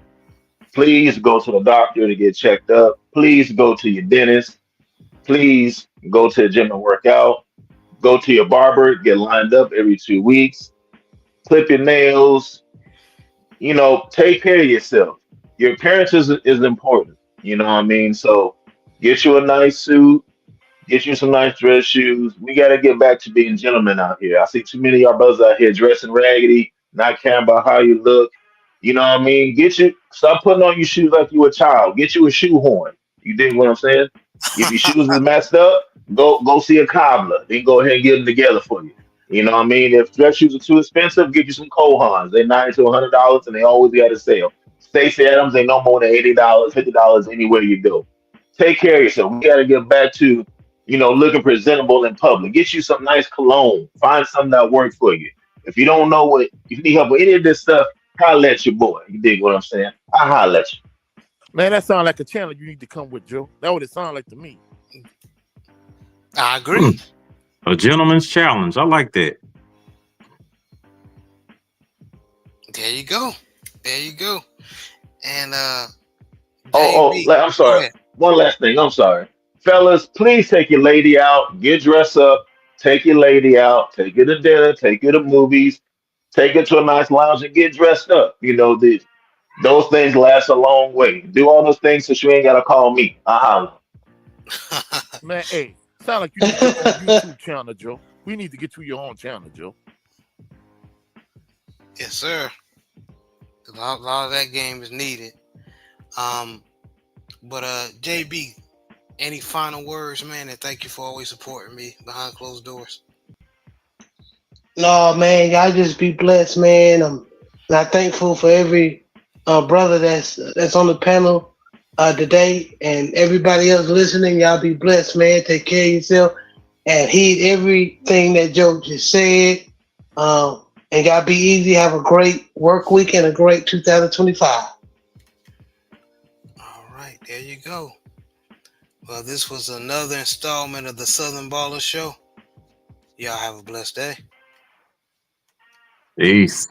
Please go to the doctor to get checked up. Please go to your dentist. Please go to the gym and work out. Go to your barber, get lined up every 2 weeks. Clip your nails. Take care of yourself. Your appearance is important. You know what I mean? So get you a nice suit, get you some nice dress shoes. We got to get back to being gentlemen out here. I see too many of our brothers out here dressing raggedy, not caring about how you look. You know what I mean? Stop putting on your shoes like you a child. Get you a shoehorn. You dig what I'm saying? If your shoes is messed up, go see a cobbler. Then go ahead and get them together for you. You know what I mean? If dress shoes are too expensive, get you some Kohans. They're $90 to $100 and they always got a sale. Stacey Adams ain't no more than $80, $50 anywhere you go. Take care of yourself. We got to get back to, looking presentable in public. Get you some nice cologne. Find something that works for you. If you don't know if you need help with any of this stuff, holler at your boy. You dig what I'm saying? I holler at you. Man, that sounds like a channel you need to come with, Joe. That what it sounds like to me. I agree. A gentleman's challenge. I like that. There you go. There you go. And I'm sorry. One last thing. I'm sorry. Fellas, please take your lady out. Get dressed up. Take your lady out. Take her to dinner. Take her to movies. Take her to a nice lounge and get dressed up. Those things last a long way. Do all those things so you ain't got to call me. Man, hey, sound like you need your own YouTube channel, Joe. We need to get you your own channel, Joe. Yes, sir. A lot of that game is needed. But JB, any final words, man? And thank you for always supporting me behind closed doors. No, man, y'all just be blessed, man. I'm thankful for every brother that's on the panel today, and everybody else listening. Y'all be blessed, man. Take care of yourself and heed everything that Joe just said. And y'all be easy. Have a great work week and a great 2025. All right, there you go. Well, this was another installment of the Southern Baller Show. Y'all have a blessed day. Peace.